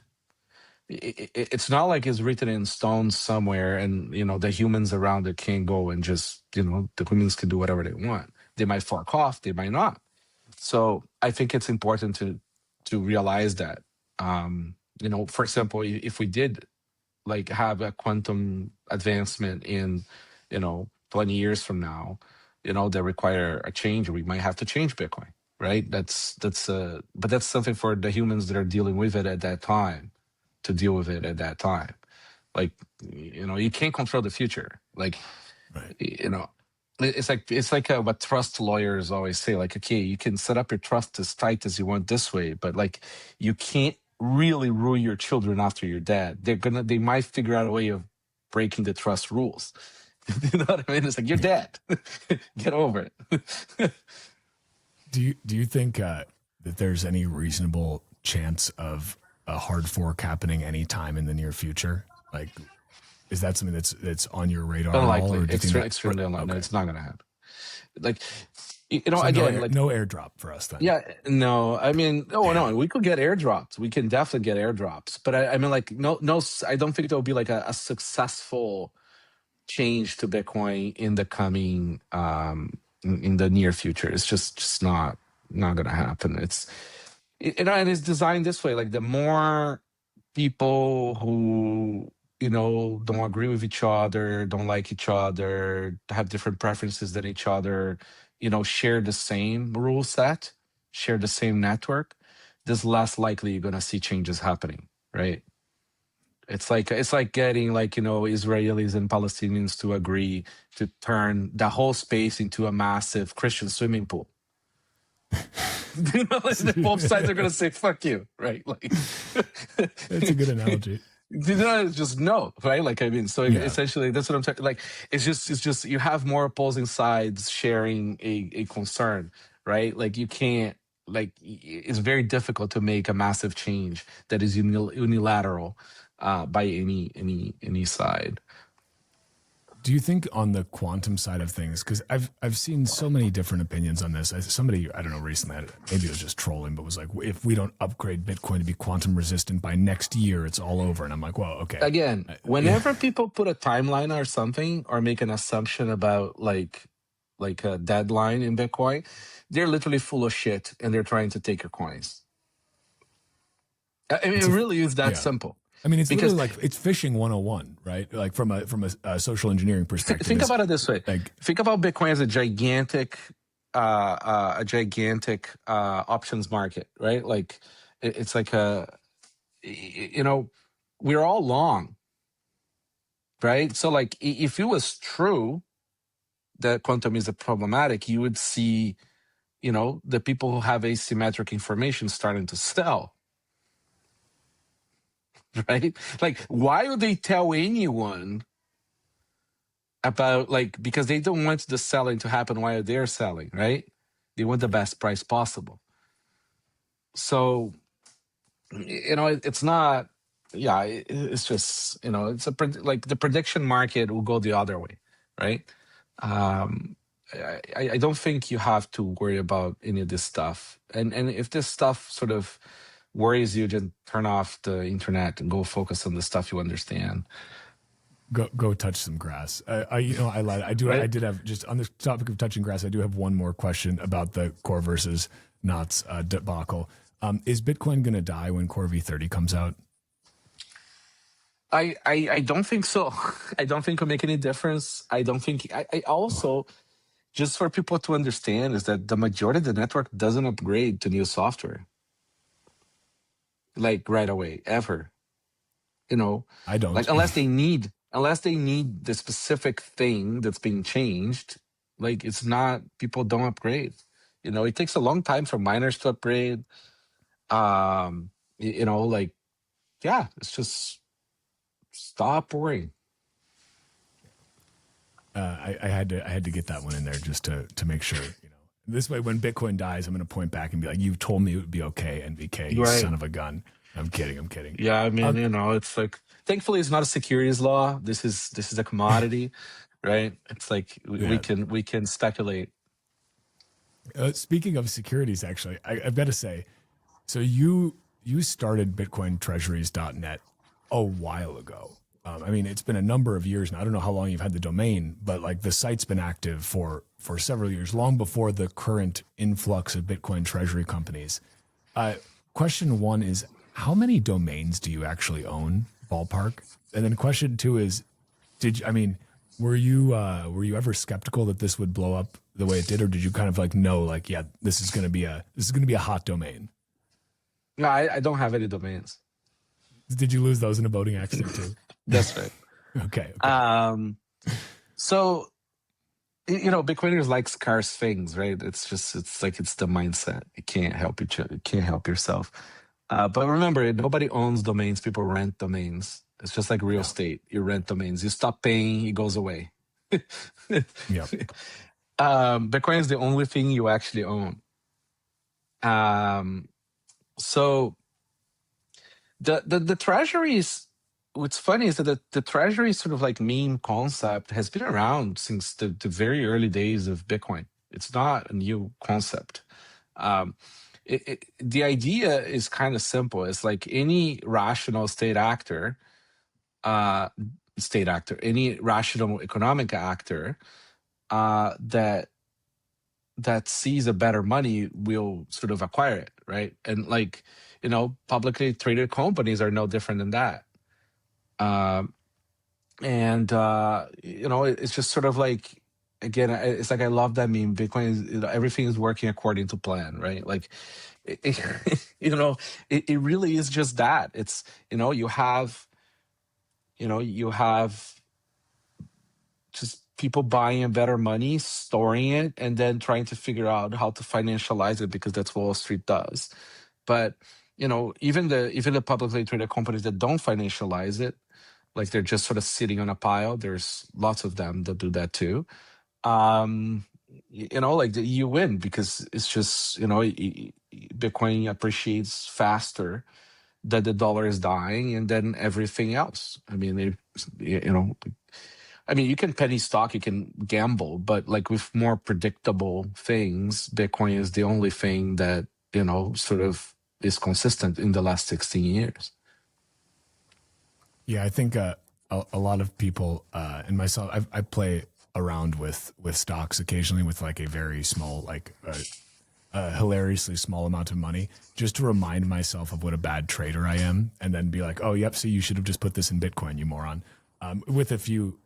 It's not like it's written in stone somewhere and the humans around it can't go and just the humans can do whatever they want. They might fork off, they might not. So I think it's important to realize that for example, if we did like have a quantum advancement in 20 years from now, that require a change, we might have to change Bitcoin, right? But that's something for the humans that are dealing with it at that time to deal with it at that time. Like, you can't control the future. Like, right. It's like what trust lawyers always say. Like, okay, you can set up your trust as tight as you want this way, but like, you can't really rule your children after you're dead. They might figure out a way of breaking the trust rules. You know what I mean? It's like, you're dead. Get over it. Do you think that there's any reasonable chance of a hard fork happening anytime in the near future? Like, is that something that's on your radar Unlikely. at all? Or Extremely unlikely. Okay. It's not going to happen. Like, so again, no airdrop for us then. Yeah, no. I mean, no. We could get airdrops. We can definitely get airdrops. But I mean, like, no. I don't think there will be like a successful change to Bitcoin in the coming in the near future. It's just not going to happen. And it's designed this way. Like, the more people who don't agree with each other, don't like each other, have different preferences than each other, share the same rule set, share the same network, there's less likely you're gonna see changes happening, right? It's like getting Israelis and Palestinians to agree to turn the whole space into a massive Christian swimming pool. Both sides are gonna say "fuck you," right? Like, that's a good analogy. Just no, right? Like, I mean, so essentially, that's what I'm talking. Like, it's just you have more opposing sides sharing a concern, right? Like, you can't, like, it's very difficult to make a massive change that is unilateral by any side. Do you think on the quantum side of things, because I've seen so many different opinions on this. Somebody, I don't know, recently, maybe it was just trolling, but was like, if we don't upgrade Bitcoin to be quantum resistant by next year, it's all over. And I'm like, well, okay. Again, whenever people put a timeline or something or make an assumption about like a deadline in Bitcoin, they're literally full of shit and they're trying to take your coins. I mean, it really is that simple. I mean, it's because literally like it's phishing 101, right? Like from a social engineering perspective. Think about it this way. Think about Bitcoin as a gigantic options market, right? Like it's like we're all long, right? So like if it was true that quantum is a problematic, you would see, the people who have asymmetric information starting to sell. Right? Like, why would they tell anyone about, because they don't want the selling to happen while they're selling, right? They want the best price possible. So, it's not, it's just, it's the prediction market will go the other way, right? I don't think you have to worry about any of this stuff. And if this stuff sort of worries you, just turn off the internet and go focus on the stuff you understand. Go touch some grass. I lied. I did have, just on the topic of touching grass, I do have one more question about the Core versus Knots debacle. Is Bitcoin going to die when Core V30 comes out? I don't think so. I don't think it'll make any difference. I don't think. I also, just for people to understand, is that the majority of the network doesn't upgrade to new software. Like right away, ever. I don't. Like unless they need the specific thing that's being changed, like it's not, people don't upgrade. It takes a long time for miners to upgrade. It's just stop worrying. I had to get that one in there just to make sure. This way, when Bitcoin dies, I'm going to point back and be like, "You told me it would be okay, NVK, you son of a gun." I'm kidding. Yeah, I mean, it's like, thankfully, it's not a securities law. This is a commodity, right? It's like we can speculate. Speaking of securities, actually, I've got to say, so you started BitcoinTreasuries.net a while ago. I mean, it's been a number of years now. I don't know how long you've had the domain, but like the site's been active for several years, long before the current influx of Bitcoin treasury companies. Question one is, how many domains do you actually own, ballpark? And then question two is, were you ever skeptical that this would blow up the way it did, or did you kind of like know, like, yeah, this is going to be a hot domain? No, I don't have any domains. Did you lose those in a boating accident too? That's right. Okay. So, Bitcoiners like scarce things, right? It's the mindset. You can't help you can't help yourself. But remember, nobody owns domains. People rent domains. It's just like real estate. You rent domains. You stop paying, it goes away. Yeah. Bitcoin is the only thing you actually own. So the treasuries, what's funny is that the treasury sort of like meme concept has been around since the very early days of Bitcoin. It's not a new concept. The idea is kind of simple. It's like any rational state actor, any rational economic actor that sees a better money will sort of acquire it, right? And publicly traded companies are no different than that. It's just sort of like, again, it's like, I love that meme. Bitcoin is, everything is working according to plan, right? Like, it really is just that. It's, you have just people buying a better money, storing it, and then trying to figure out how to financialize it, because that's what Wall Street does. But, even the publicly traded companies that don't financialize it, like they're just sort of sitting on a pile. There's lots of them that do that too. You win, because it's just, Bitcoin appreciates faster than the dollar is dying, and then everything else. I mean, I mean, you can penny stock, you can gamble, but like with more predictable things, Bitcoin is the only thing that, sort of is consistent in the last 16 years. Yeah, I think a lot of people and myself, I play around with stocks occasionally with like a very small, like hilariously small amount of money, just to remind myself of what a bad trader I am, and then be like, oh, yep, see, you should have just put this in Bitcoin, you moron. With a few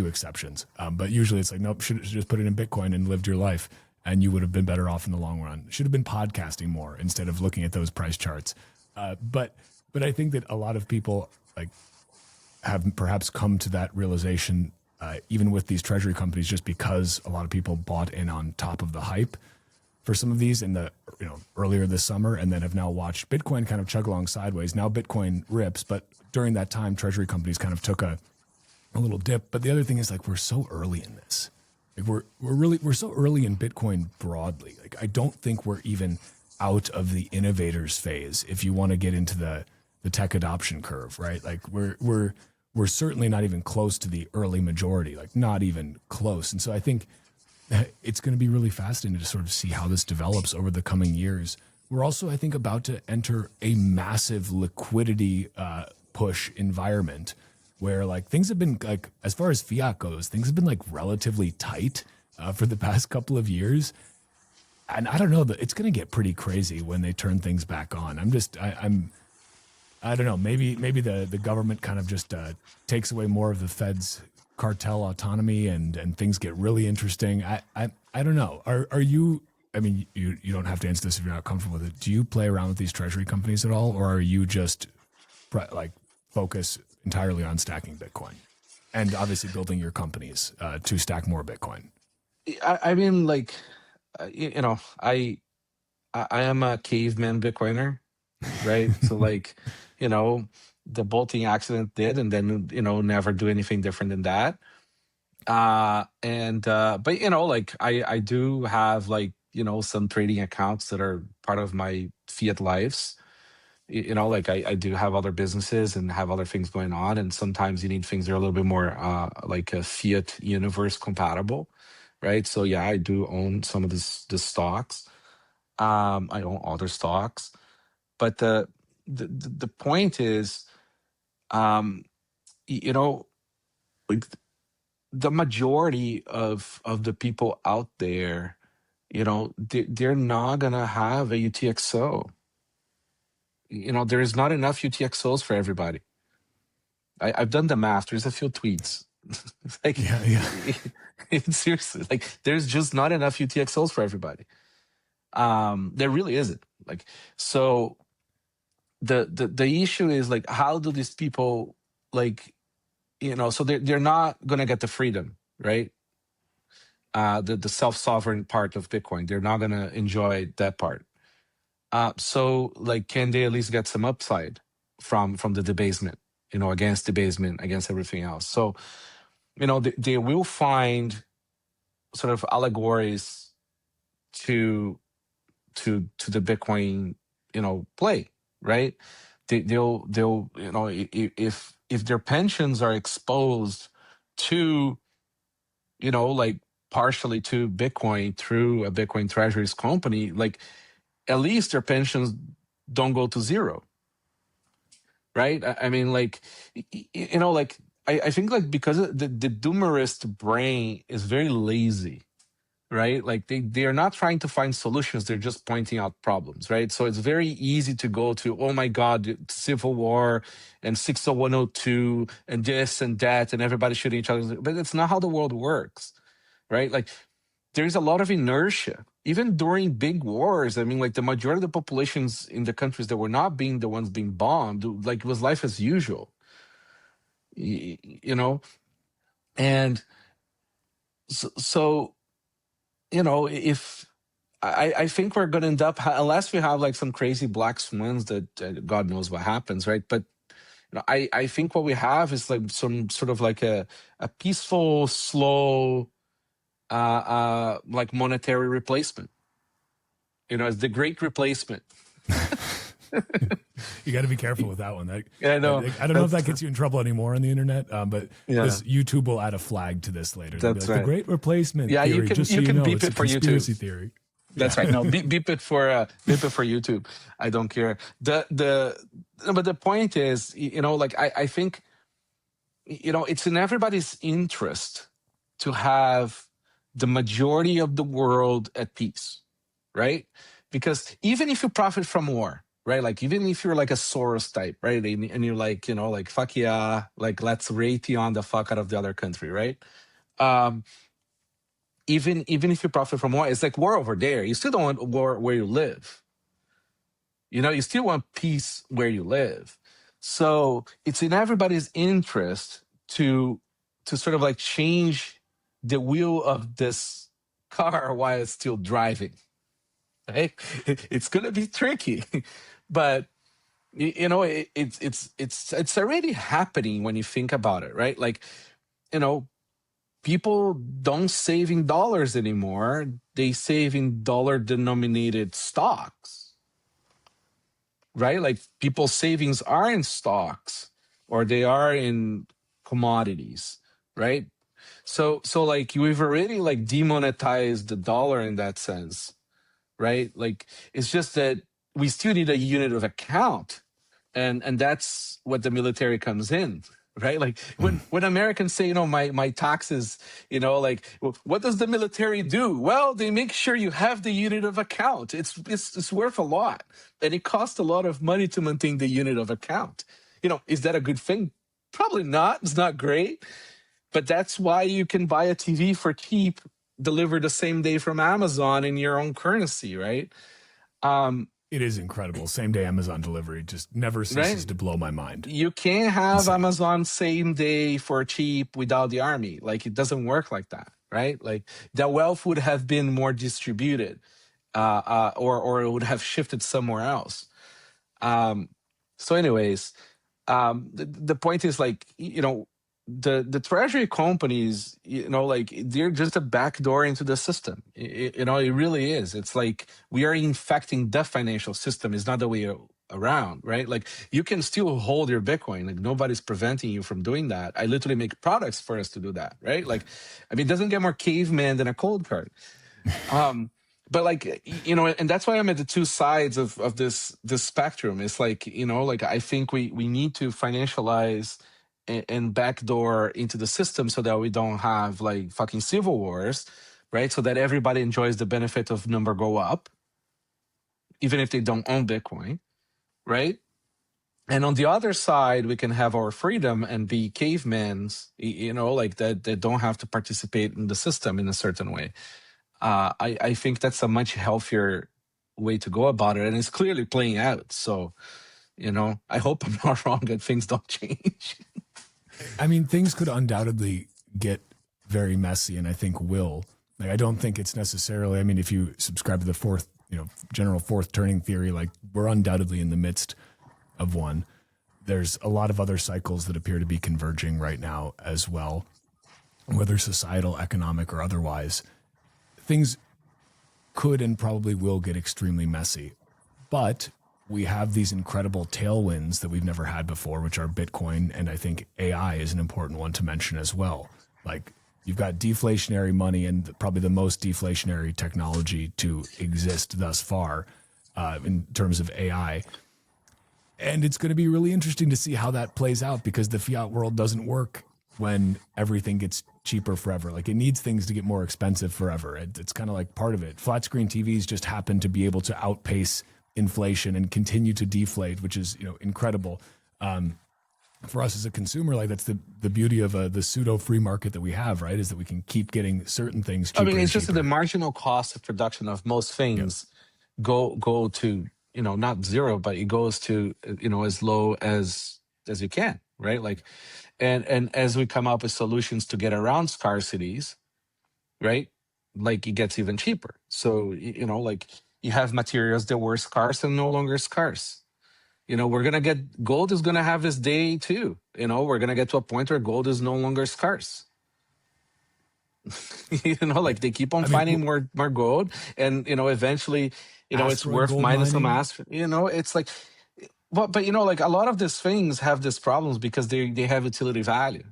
exceptions, but usually it's like, nope, should just put it in Bitcoin and lived your life, and you would have been better off in the long run. Should have been podcasting more instead of looking at those price charts. But I think that a lot of people like have perhaps come to that realization, even with these treasury companies, just because a lot of people bought in on top of the hype for some of these in the earlier this summer, and then have now watched Bitcoin kind of chug along sideways. Now Bitcoin rips, but during that time, treasury companies kind of took a little dip. But the other thing is, like, we're so early in this. Like, we're so early in Bitcoin broadly. Like, I don't think we're even out of the innovators phase if you want to get into the tech adoption curve, right? Like, we're certainly not even close to the early majority, like not even close. And so I think it's going to be really fascinating to sort of see how this develops over the coming years. We're also, I think, about to enter a massive liquidity push environment where like things have been, like, as far as fiat goes, things have been like relatively tight for the past couple of years. And I don't know, it's going to get pretty crazy when they turn things back on. I don't know, maybe the government kind of just takes away more of the Fed's cartel autonomy and things get really interesting. I don't know. Are you, I mean, you don't have to answer this if you're not comfortable with it. Do you play around with these treasury companies at all, or are you just like focus entirely on stacking Bitcoin and obviously building your companies to stack more Bitcoin? I mean, like, I am a caveman Bitcoiner, right? So like, the bolting accident did, and then, never do anything different than that. But like I do have, like, some trading accounts that are part of my fiat lives. Like I do have other businesses and have other things going on, and sometimes you need things that are a little bit more like a fiat universe compatible, right? So yeah, I do own some of the stocks. I own other stocks, but the point is, um, like the majority of the people out there, they're not gonna have a UTXO. There is not enough UTXOs for everybody. I've done the math. There's a few tweets. Like, yeah. Seriously, like, there's just not enough UTXOs for everybody. There really isn't. Like, so the issue is, like, how do these people, like, so they're not gonna get the freedom, right? The self-sovereign part of Bitcoin. They're not gonna enjoy that part. So, like, can they at least get some upside from the debasement, against debasement, against everything else? So, they will find sort of allegories to the Bitcoin, play, right? They'll if their pensions are exposed to, like, partially to Bitcoin through a Bitcoin Treasuries company, like, at least their pensions don't go to zero, right? I mean, like, like, I think, like, because the doomerist brain is very lazy, right? Like, they are not trying to find solutions, they're just pointing out problems, right? So it's very easy to go to, oh my God, civil war and 60102 and this and that and everybody shooting each other, but it's not how the world works, right? Like, there's a lot of inertia. Even during big wars, I mean, like, the majority of the populations in the countries that were not being the ones being bombed, like, it was life as usual, And so if I think we're going to end up, unless we have, like, some crazy black swans that God knows what happens, right? But I think what we have is, like, some sort of like a peaceful, slow, like, monetary replacement. It's the great replacement. You got to be careful with that one. I know. I don't know if that gets you in trouble anymore on the internet, but Yeah. this YouTube will add a flag to this later. They'll be That's like, right. The Great Replacement Yeah, theory. you can Just so you you can know, beep it's a it for conspiracy YouTube. theory. That's right. No, beep it for YouTube. I don't care. But the point is, like I think, it's in everybody's interest to have the majority of the world at peace, right? Because even if you profit from war, right? Like even if you're like a Soros type, right? And you're like, like fuck yeah, like let's Raytheon the fuck out of the other country, right? Um, even if you profit from war, it's like war over there. You still don't want war where you live. You still want peace where you live. So it's in everybody's interest to sort of like change the wheel of this car while it's still driving. Right? It's gonna be tricky, but it's already happening when you think about it, right? Like, people don't save in dollars anymore. They save in dollar denominated stocks, right? Like people's savings are in stocks or they are in commodities, right? So like we've already like demonetized the dollar in that sense, right? Like it's just that we still need a unit of account, and that's what the military comes in, right? Like when Americans say, my taxes, like what does the military do? Well, they make sure you have the unit of account. It's worth a lot, and it costs a lot of money to maintain the unit of account. Is that a good thing? Probably not. It's not great, but that's why you can buy a TV for cheap, delivered the same day from Amazon in your own currency, right? It is incredible. Same day Amazon delivery just never ceases Right? to blow my mind. You can't have Insane. Amazon same day for cheap without the army. Like it doesn't work like that, right? Like the wealth would have been more distributed, or it would have shifted somewhere else. So, anyways, the point is like the treasury companies, like they're just a backdoor into the system. It really is. It's like we are infecting the financial system. It's not the way around, right? Like you can still hold your Bitcoin. Like nobody's preventing you from doing that. I literally make products for us to do that, right? Like, I mean, it doesn't get more caveman than a cold card. But like, and that's why I'm at the two sides of this spectrum. It's like, like I think we need to financialize and backdoor into the system so that we don't have like fucking civil wars, right? So that everybody enjoys the benefit of number go up, even if they don't own Bitcoin, right? And on the other side, we can have our freedom and be cavemans, like that don't have to participate in the system in a certain way. I think that's a much healthier way to go about it, and it's clearly playing out. So, I hope I'm not wrong and things don't change. I mean, things could undoubtedly get very messy, and I think will. Like, I don't think it's necessarily. I mean, if you subscribe to the general fourth turning theory, like we're undoubtedly in the midst of one. There's a lot of other cycles that appear to be converging right now as well, whether societal, economic, or otherwise. Things could and probably will get extremely messy, but we have these incredible tailwinds that we've never had before, which are Bitcoin, and I think AI is an important one to mention as well. Like you've got deflationary money and probably the most deflationary technology to exist thus far in terms of AI. And it's going to be really interesting to see how that plays out because the fiat world doesn't work when everything gets cheaper forever. Like it needs things to get more expensive forever. It's kind of like part of it. Flat screen TVs just happen to be able to outpace inflation and continue to deflate, which is, incredible. For us as a consumer, like that's the beauty of the pseudo free market that we have, right? Is that we can keep getting certain things cheaper. I mean, it's just cheaper. that the marginal cost of production of most things go to, not zero, but it goes to, as low as you can, right? Like, and as we come up with solutions to get around scarcities, right? Like it gets even cheaper. So, like you have materials that were scarce and no longer scarce. We're going to get, gold is going to have this day too. We're going to get to a point where gold is no longer scarce. Like they keep on finding more gold and, eventually, it's worth minus some aspirin. It's like but like a lot of these things have these problems because they have utility value.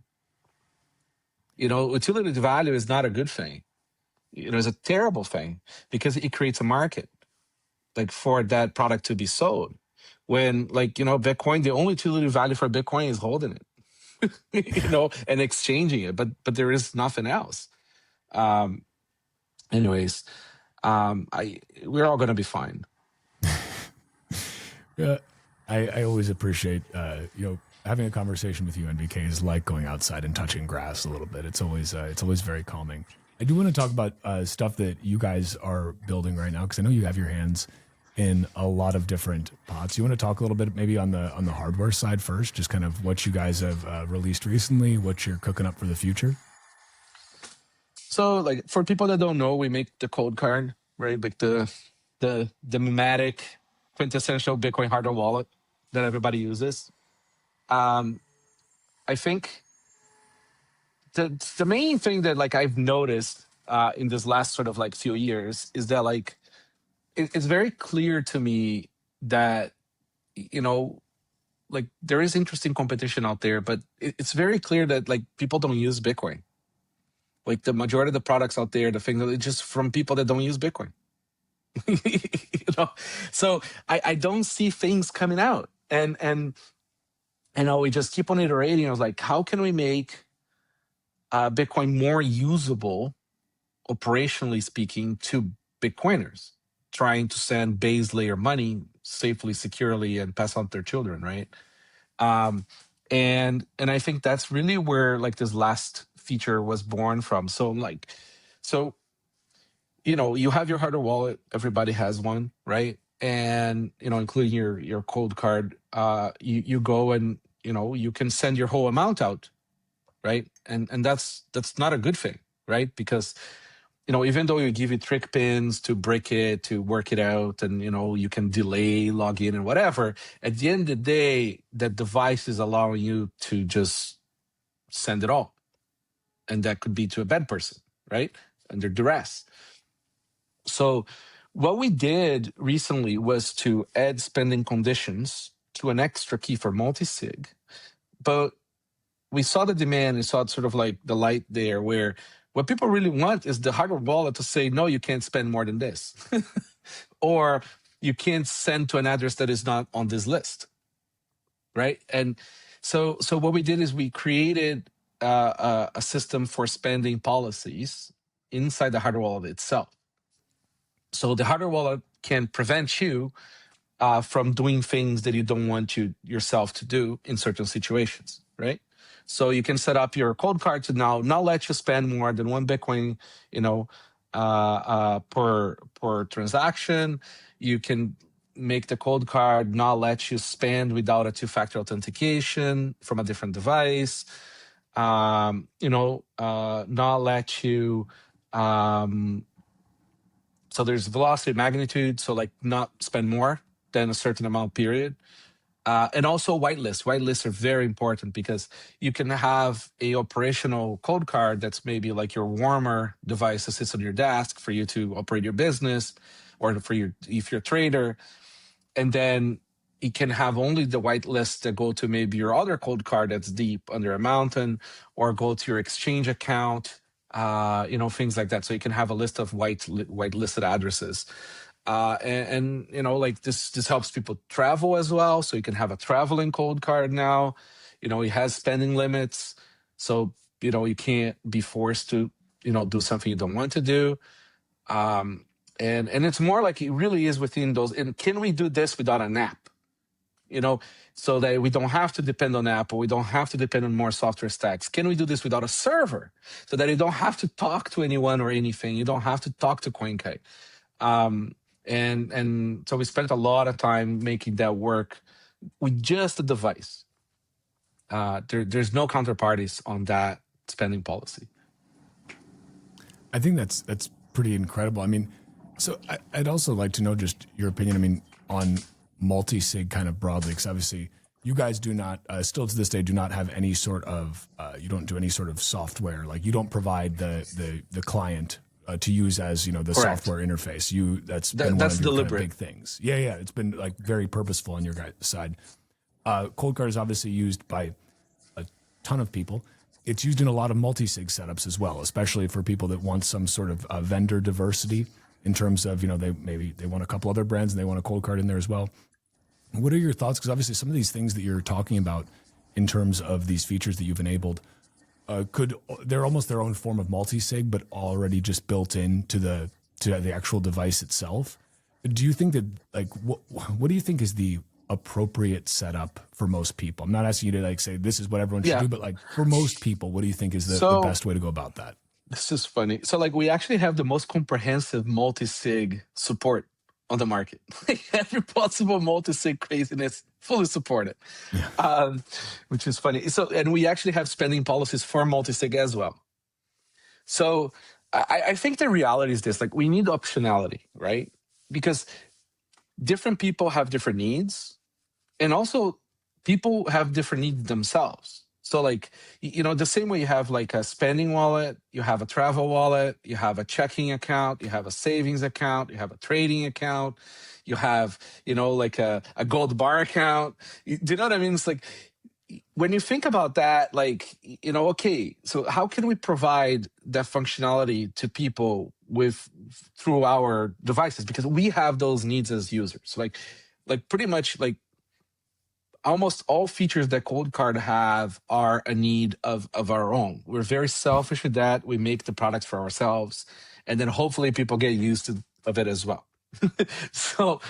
Utility value is not a good thing. It's a terrible thing because it creates a market like for that product to be sold. When Bitcoin, the only utility value for Bitcoin is holding it, and exchanging it, but there is nothing else. Anyways, we're all gonna be fine. I always appreciate having a conversation with you. NVK is like going outside and touching grass a little bit. It's always very calming. I do want to talk about stuff that you guys are building right now because I know you have your hands in a lot of different pots. You want to talk a little bit maybe on the hardware side first, just kind of what you guys have released recently, what you're cooking up for the future? So, like, for people that don't know, we make the cold card, right? Like the mimetic, quintessential Bitcoin hardware wallet that everybody uses. I think the main thing that like I've noticed in this last sort of like few years is that like it's very clear to me that like there is interesting competition out there, but it's very clear that like people don't use Bitcoin. Like the majority of the products out there, the thing that it's just from people that don't use Bitcoin. So I don't see things coming out, and we just keep on iterating. I was like, how can we make Bitcoin more usable, operationally speaking, to Bitcoiners trying to send base layer money safely, securely, and pass on to their children, right? And I think that's really where like this last feature was born from. So you have your hardware wallet, everybody has one, right? And including your cold card, you go and you can send your whole amount out, right? And that's not a good thing, right? Because even though you give you trick pins to break it, to work it out, and you can delay, log in, and whatever, at the end of the day, that device is allowing you to just send it all. And that could be to a bad person, right? Under duress. So what we did recently was to add spending conditions to an extra key for multi-sig. But we saw the demand and saw sort of like the light there where what people really want is the hardware wallet to say, no, you can't spend more than this. Or you can't send to an address that is not on this list, right? And so what we did is we created a system for spending policies inside the hardware wallet itself. So the hardware wallet can prevent you from doing things that you don't want yourself to do in certain situations, right? So you can set up your cold card to now not let you spend more than 1 Bitcoin, per transaction. You can make the cold card not let you spend without a 2-factor authentication from a different device. Not let you. So there's velocity, magnitude. So like not spend more than a certain amount period. And also whitelists. Whitelists are very important because you can have a operational code card that's maybe like your warmer device that sits on your desk for you to operate your business, or if you're a trader, and then it can have only the whitelists that go to maybe your other cold card that's deep under a mountain, or go to your exchange account, things like that. So you can have a list of whitelisted addresses. And like this helps people travel as well. So you can have a traveling cold card now. It has spending limits. So, you can't be forced to, do something you don't want to do. And it's more like it really is within those. And can we do this without an app? So that we don't have to depend on Apple. We don't have to depend on more software stacks. Can we do this without a server so that you don't have to talk to anyone or anything? You don't have to talk to CoinKite. And so we spent a lot of time making that work with just a device. There's no counterparties on that spending policy. I think that's pretty incredible. I mean, so I'd also like to know just your opinion. I mean, on multi-sig kind of broadly, because obviously you guys do not, still to this day, do not have any sort of, you don't do any sort of software. Like you don't provide the client to use as, you know, the Correct. software interface. That's been one That's of your kind of deliberate. big things. Yeah, it's been like very purposeful on your guys' side. Cold card is obviously used by a ton of people. It's used in a lot of multi-sig setups as well, especially for people that want some sort of vendor diversity in terms of, you know, they want a couple other brands and they want a cold card in there as well. What are your thoughts? Because obviously some of these things that you're talking about in terms of these features that you've enabled, they're almost their own form of multi-sig, but already just built into the actual device itself. Do you think that, like, what do you think is the appropriate setup for most people? I'm not asking you to like say this is what everyone should do, but like for most people, what do you think is the best way to go about that? This is funny. So like we actually have the most comprehensive multi-sig support on the market. Every possible multi-sig craziness fully supported, which is funny. So, and we actually have spending policies for multi-sig as well. So I think the reality is this, like we need optionality, right? Because different people have different needs. And also people have different needs themselves. So like, you know, the same way you have like a spending wallet, you have a travel wallet, you have a checking account, you have a savings account, you have a trading account, you have, you know, like a gold bar account. Do you know what I mean? It's like, when you think about that, like, you know, okay, so how can we provide that functionality to people through our devices? Because we have those needs as users. Like pretty much like, almost all features that Cold Card have are a need of our own. We're very selfish with that. We make the products for ourselves, and then hopefully people get used of it as well. So,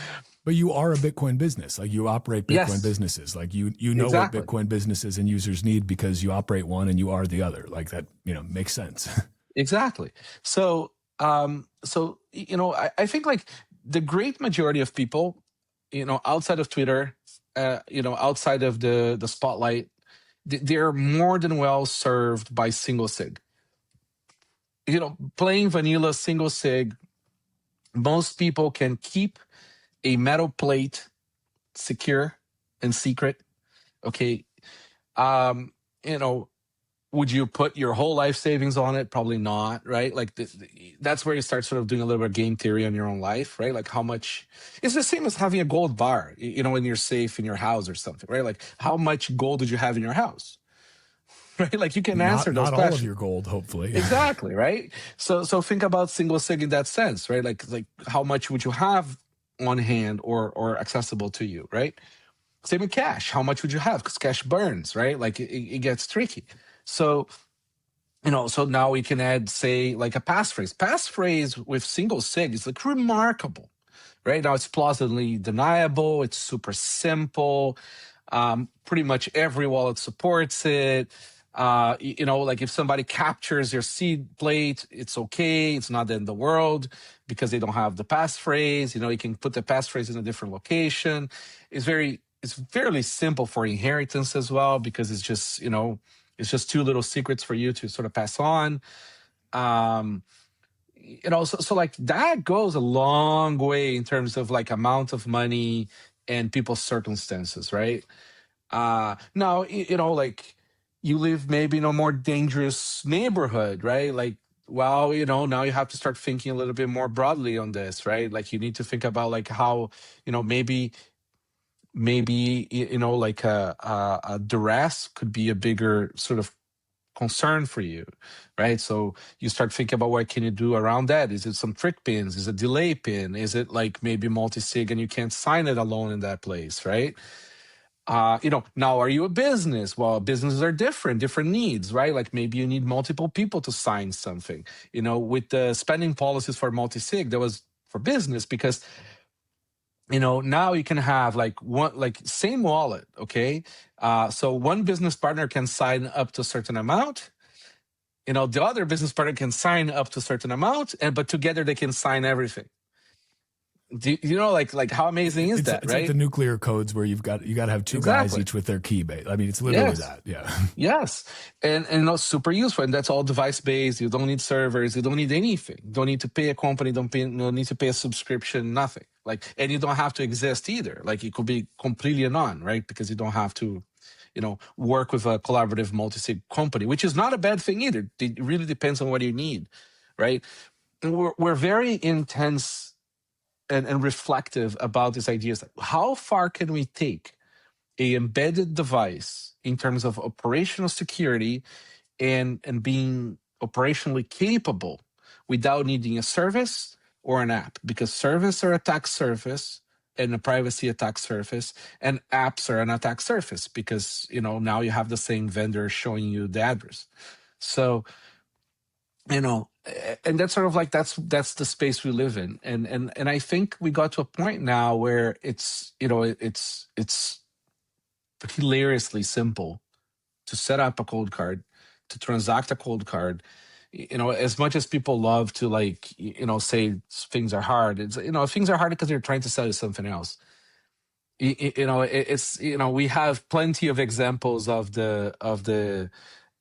but you are a Bitcoin business. Like you operate Bitcoin businesses. Like you know exactly what Bitcoin businesses and users need because you operate one and you are the other. Like that, you know, makes sense. Exactly. So, you know, I think like the great majority of people, you know, outside of Twitter, you know, outside of the spotlight, they're more than well served by single sig. You know, plain vanilla single sig, most people can keep a metal plate secure and secret. Okay. You know, would you put your whole life savings on it? Probably not, right? Like that's where you start sort of doing a little bit of game theory on your own life, right? Like how much, it's the same as having a gold bar, you know, when you're safe in your house or something, right? Like how much gold did you have in your house? Right? Like you can answer those not questions. All of your gold, hopefully. Exactly, right? So think about single sig in that sense, right? Like how much would you have on hand or accessible to you, right? Same with cash. How much would you have? Because cash burns, right? Like it gets tricky. So, you know, so now we can add, say, like a passphrase. Passphrase with single sig is like remarkable, right? Now it's plausibly deniable. It's super simple. Pretty much every wallet supports it. You know, like if somebody captures your seed plate, it's okay. It's not the end of the world because they don't have the passphrase. You know, you can put the passphrase in a different location. It's fairly simple for inheritance as well because it's just, you know, it's just two little secrets for you to sort of pass on. You know, so like that goes a long way in terms of like amount of money and people's circumstances, right? Now, you know, like you live maybe in a more dangerous neighborhood, right? Like, well, you know, now you have to start thinking a little bit more broadly on this, right? Like you need to think about like how, you know, maybe you know, like a duress could be a bigger sort of concern for you, right? So you start thinking about what can you do around that. Is it some trick pins? Is it delay pin? Is it like maybe multi-sig and you can't sign it alone in that place, right? You know, now are you a business? Well, businesses are different needs, right? Like maybe you need multiple people to sign something. You know, with the spending policies for multi-sig, that was for business because, you know, now you can have like one, like same wallet, okay? So one business partner can sign up to a certain amount. You know, the other business partner can sign up to a certain amount, but together they can sign everything. You know, like how amazing is that, it's right? like the nuclear codes where you got to have two guys each with their key base. I mean, it's literally that. Yeah. Yes. And you know, super useful. And that's all device based. You don't need servers. You don't need anything. You don't need to pay a company. Don't need to pay a subscription. Nothing. Like, and you don't have to exist either. Like it could be completely anon, right? Because you don't have to, you know, work with a collaborative multi-sig company, which is not a bad thing either. It really depends on what you need, right? we're very intense and reflective about these ideas. How far can we take a embedded device in terms of operational security and being operationally capable without needing a service or an app? Because service are attack surface and a privacy attack surface, and apps are an attack surface because now you have the same vendor showing you the address. So and that's sort of like that's the space we live in, and I think we got to a point now where it's it's hilariously simple to set up a cold card, to transact a cold card. As much as people love to say things are hard, it's things are hard because they're trying to sell you something else. It's we have plenty of examples of the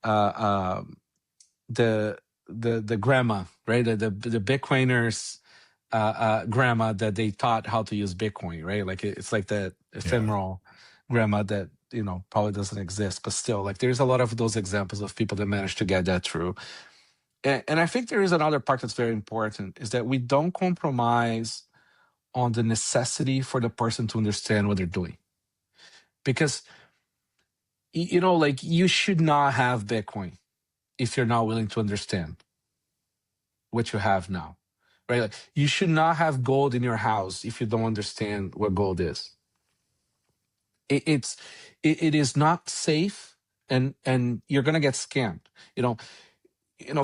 uh, the grandma, right? The Bitcoiners grandma that they taught how to use Bitcoin, right? Like it's like that ephemeral grandma that probably doesn't exist, but still, like there's a lot of those examples of people that managed to get that through. And I think there is another part that's very important, is that we don't compromise on the necessity for the person to understand what they're doing, because like you should not have Bitcoin if you're not willing to understand what you have now, right? Like you should not have gold in your house if you don't understand what gold is. It is not safe, and you're gonna get scammed.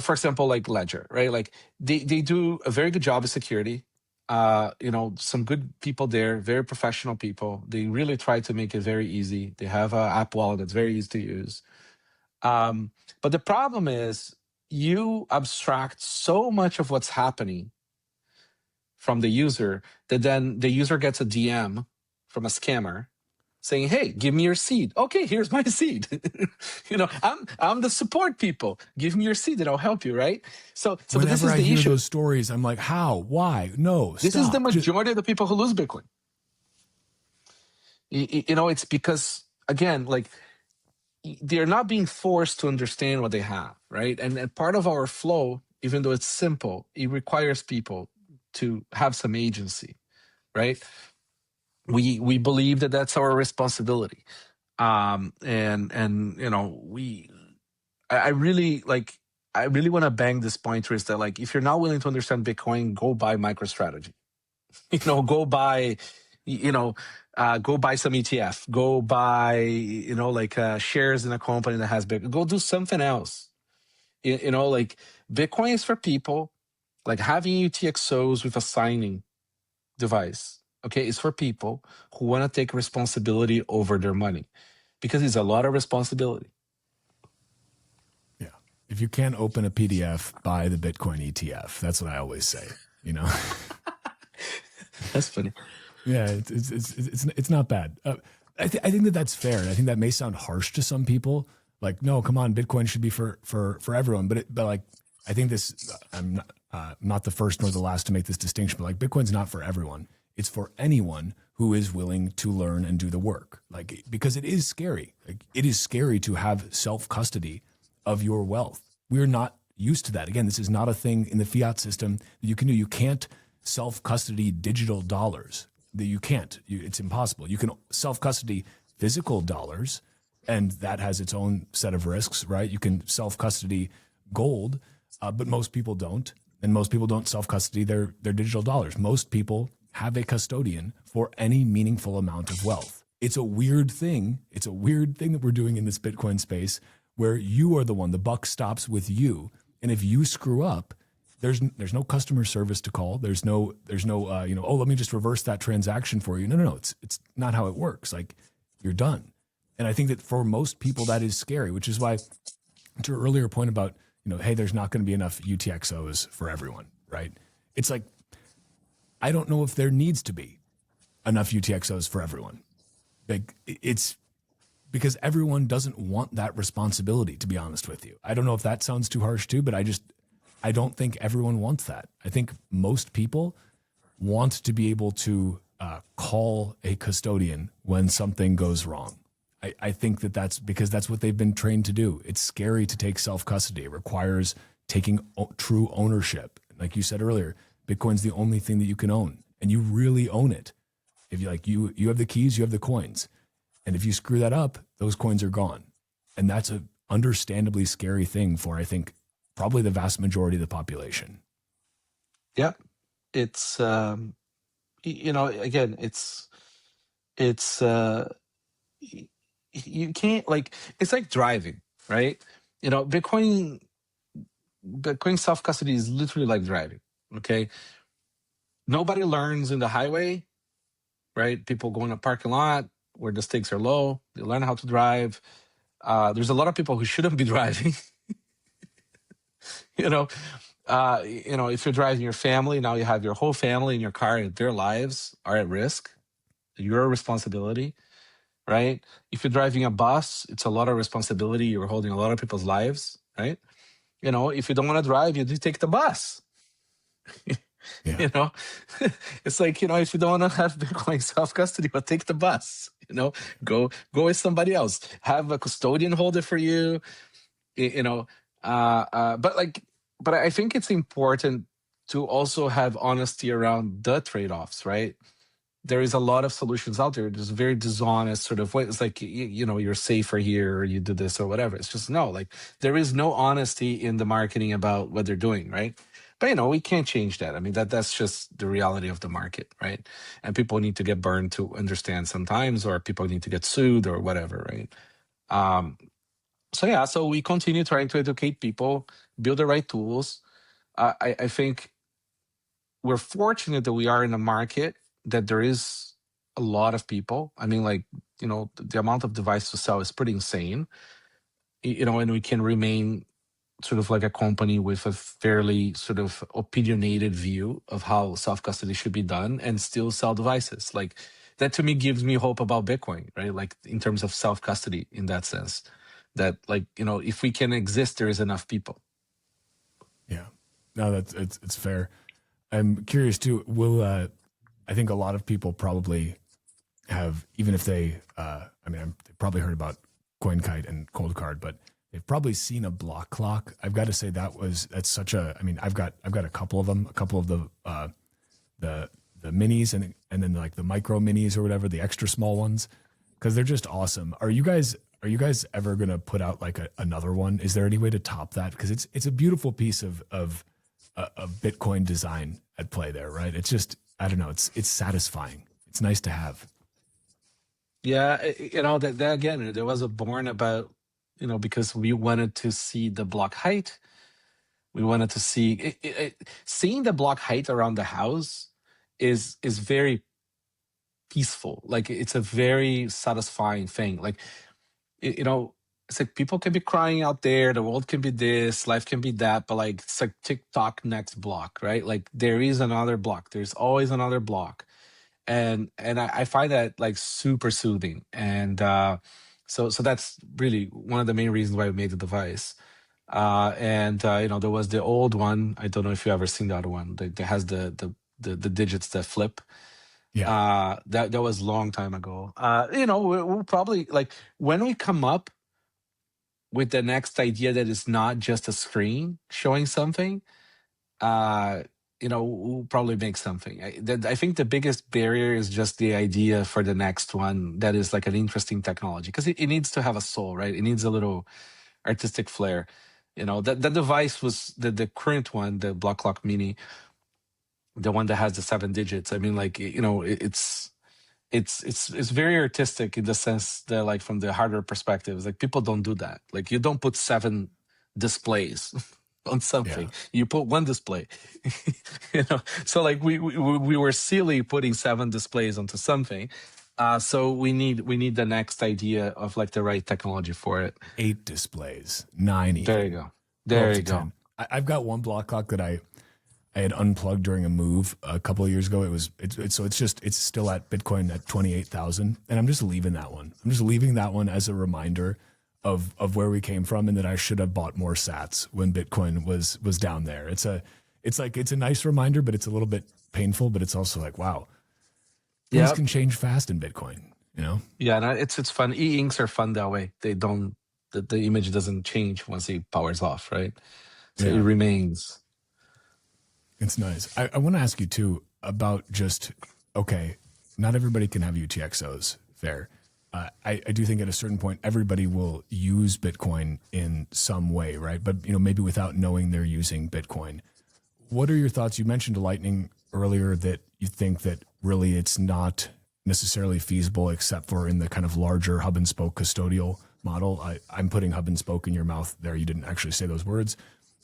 For example, like Ledger, right? Like they do a very good job of security. Some good people there, very professional people. They really try to make it very easy. They have an app wallet that's very easy to use. But the problem is you abstract so much of what's happening from the user that then the user gets a DM from a scammer saying, "Hey, give me your seed." Okay, here's my seed. I'm the support people. Give me your seed and I'll help you, right? So whenever this is I the hear issue. those stories, I'm like, how? Why? No, This stop. is the majority of the people who lose Bitcoin. It's because, again, like they're not being forced to understand what they have, right? And part of our flow, even though it's simple, it requires people to have some agency, right? We believe that that's our responsibility. And I really want to bang this point, is that like if you're not willing to understand Bitcoin, go buy MicroStrategy. Go buy go buy some ETF, go buy shares in a company that has Bitcoin, go do something else. Like Bitcoin is for people. Like having UTXOs with a signing device, okay, is for people who want to take responsibility over their money, because it's a lot of responsibility. Yeah. If you can't open a PDF, buy the Bitcoin ETF. That's what I always say, That's funny. Yeah, it's not bad. I think that that's fair. And I think that may sound harsh to some people. Like, no, come on, Bitcoin should be for everyone. But like, I think I'm not the first nor the last to make this distinction. But like, Bitcoin's not for everyone. It's for anyone who is willing to learn and do the work. Like, because it is scary. Like, it is scary to have self-custody of your wealth. We're not used to that. Again, this is not a thing in the fiat system that you can do. You can't self-custody digital dollars. You can't. It's impossible. You can self-custody physical dollars, and that has its own set of risks, right? You can self-custody gold, but most people don't. And most people don't self-custody their digital dollars. Most people have a custodian for any meaningful amount of wealth. It's a weird thing. It's a weird thing that we're doing in this Bitcoin space, where you are the one, the buck stops with you. And if you screw up, there's no customer service to call. There's no oh, let me just reverse that transaction for you. No. It's not how it works. Like, you're done. And I think that for most people that is scary, which is why, to your earlier point about, hey, there's not going to be enough UTXOs for everyone, right? It's like, I don't know if there needs to be enough UTXOs for everyone. Like, it's because everyone doesn't want that responsibility, to be honest with you. I don't know if that sounds too harsh too, but I don't think everyone wants that. I think most people want to be able to call a custodian when something goes wrong. I think that's because that's what they've been trained to do. It's scary to take self-custody. It requires taking true ownership. Like you said earlier, Bitcoin's the only thing that you can own, and you really own it. If you like, you have the keys, you have the coins, and if you screw that up, those coins are gone, and that's a understandably scary thing for, I think, probably the vast majority of the population. Yeah, it's again, it's you can't, like, it's like driving, right? Bitcoin self custody is literally like driving. Okay, nobody learns in the highway, right? People go in a parking lot where the stakes are low. They learn how to drive. There's a lot of people who shouldn't be driving. you know, if you're driving your family, now you have your whole family in your car, and their lives are at risk. Your responsibility, right? If you're driving a bus, it's a lot of responsibility. You're holding a lot of people's lives, right? If you don't want to drive, you just take the bus. Yeah. It's like, if you don't want to have Bitcoin self custody, but take the bus. Go with somebody else. Have a custodian hold it for you. But I think it's important to also have honesty around the trade-offs, right? There is a lot of solutions out there. There's very dishonest sort of way. It's like, you're safer here, or you do this or whatever. It's just, no, like, there is no honesty in the marketing about what they're doing, right? But, we can't change that. I mean, that's just the reality of the market, right? And people need to get burned to understand sometimes, or people need to get sued or whatever, right? So we continue trying to educate people, build the right tools. I think we're fortunate that we are in a market that there is a lot of people. I mean, like, the amount of devices to sell is pretty insane. And we can remain sort of like a company with a fairly sort of opinionated view of how self-custody should be done and still sell devices. Like, that to me gives me hope about Bitcoin, right? Like, in terms of self-custody, in that sense, that, like, if we can exist, there is enough people. Yeah, no, it's fair. I'm curious too. I think a lot of people probably have, even if they, they've probably heard about CoinKite and Coldcard, but they've probably seen a block clock. I've got to say that's such a. I mean, I've got a couple of them, a couple of the minis and then like the micro minis or whatever, the extra small ones, because they're just awesome. Are you guys ever gonna put out like another one? Is there any way to top that? Because it's a beautiful piece of Bitcoin design at play there, right? It's just, I don't know, it's satisfying. It's nice to have. Yeah, that again, there was a born about, because we wanted to see the block height. We wanted to see seeing the block height around the house is very peaceful. Like, it's a very satisfying thing. Like, it's like people can be crying out there, the world can be this, life can be that, but like, it's like TikTok next block, right? Like, there is another block. There's always another block. And I find that, like, super soothing. And so that's really one of the main reasons why we made the device. There was the old one. I don't know if you ever seen the other one that has the digits that flip. Yeah. That was a long time ago. We'll probably, like, when we come up with the next idea that is not just a screen showing something, we'll probably make something. I think the biggest barrier is just the idea for the next one that is like an interesting technology, because it needs to have a soul, right? It needs a little artistic flair. The device was the current one, the Block Clock Mini, the one that has the 7 digits. I mean, like, it's very artistic in the sense that, like, from the hardware perspective, like, people don't do that. Like, you don't put 7 displays on something. Yeah. You put 1 display. So like, we were silly putting 7 displays onto something. So we need the next idea of, like, the right technology for it. 8 displays, 9 even. There you go. There you go. 10. I've got one block clock that I had unplugged during a move a couple of years ago. It's still at Bitcoin at 28,000, and I'm just leaving that one. I'm just leaving that one as a reminder of where we came from, and that I should have bought more sats when Bitcoin was down there. It's a nice reminder, but it's a little bit painful, but it's also like, wow, things can change fast in Bitcoin, Yeah, and it's fun. E-inks are fun that way. They don't, the image doesn't change once it powers off, right? So it remains. It's nice. I want to ask you too about just, okay, not everybody can have UTXOs. Fair. I do think at a certain point, everybody will use Bitcoin in some way, right? But, maybe without knowing they're using Bitcoin. What are your thoughts? You mentioned Lightning earlier, that you think that really it's not necessarily feasible except for in the kind of larger hub and spoke custodial model. I'm putting hub and spoke in your mouth there. You didn't actually say those words.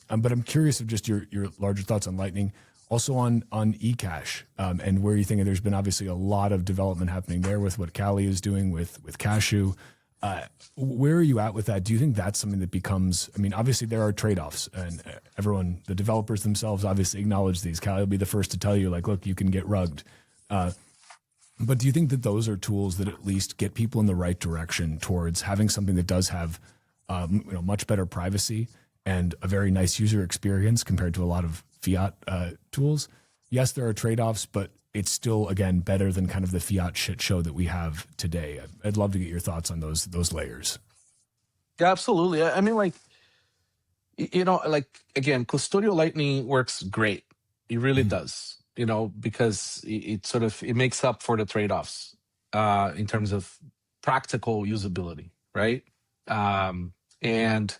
But I'm curious of just your larger thoughts on Lightning, also on eCash, and where you think there's been obviously a lot of development happening there with what Kali is doing with Cashew. Where are you at with that? Do you think that's something that becomes, obviously there are trade-offs, and everyone, the developers themselves obviously acknowledge these. Kali will be the first to tell you, like, look, you can get rugged. But do you think that those are tools that at least get people in the right direction towards having something that does have much better privacy and a very nice user experience compared to a lot of fiat tools? Yes, there are trade-offs, but it's still, again, better than kind of the fiat shit show that we have today. I'd love to get your thoughts on those layers. Yeah, absolutely. I mean, like, again, custodial Lightning works great. It really does, because it makes up for the trade-offs in terms of practical usability, right? And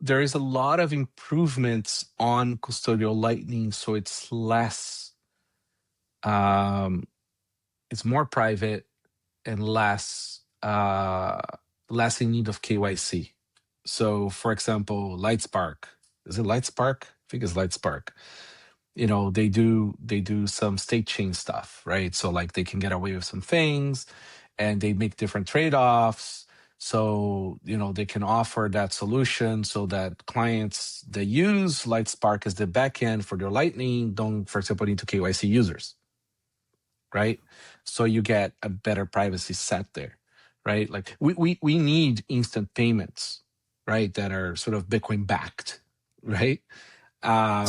there is a lot of improvements on custodial Lightning, so it's less, it's more private and less in need of KYC. So, for example, Lightspark. Is it Lightspark? I think it's Lightspark. They do some state chain stuff, right? So like they can get away with some things, and they make different trade-offs. So, they can offer that solution so that clients that use Lightspark as the backend for their Lightning don't, for example, need to KYC users, right? So you get a better privacy set there, right? Like we need instant payments, right, that are sort of Bitcoin backed, right? I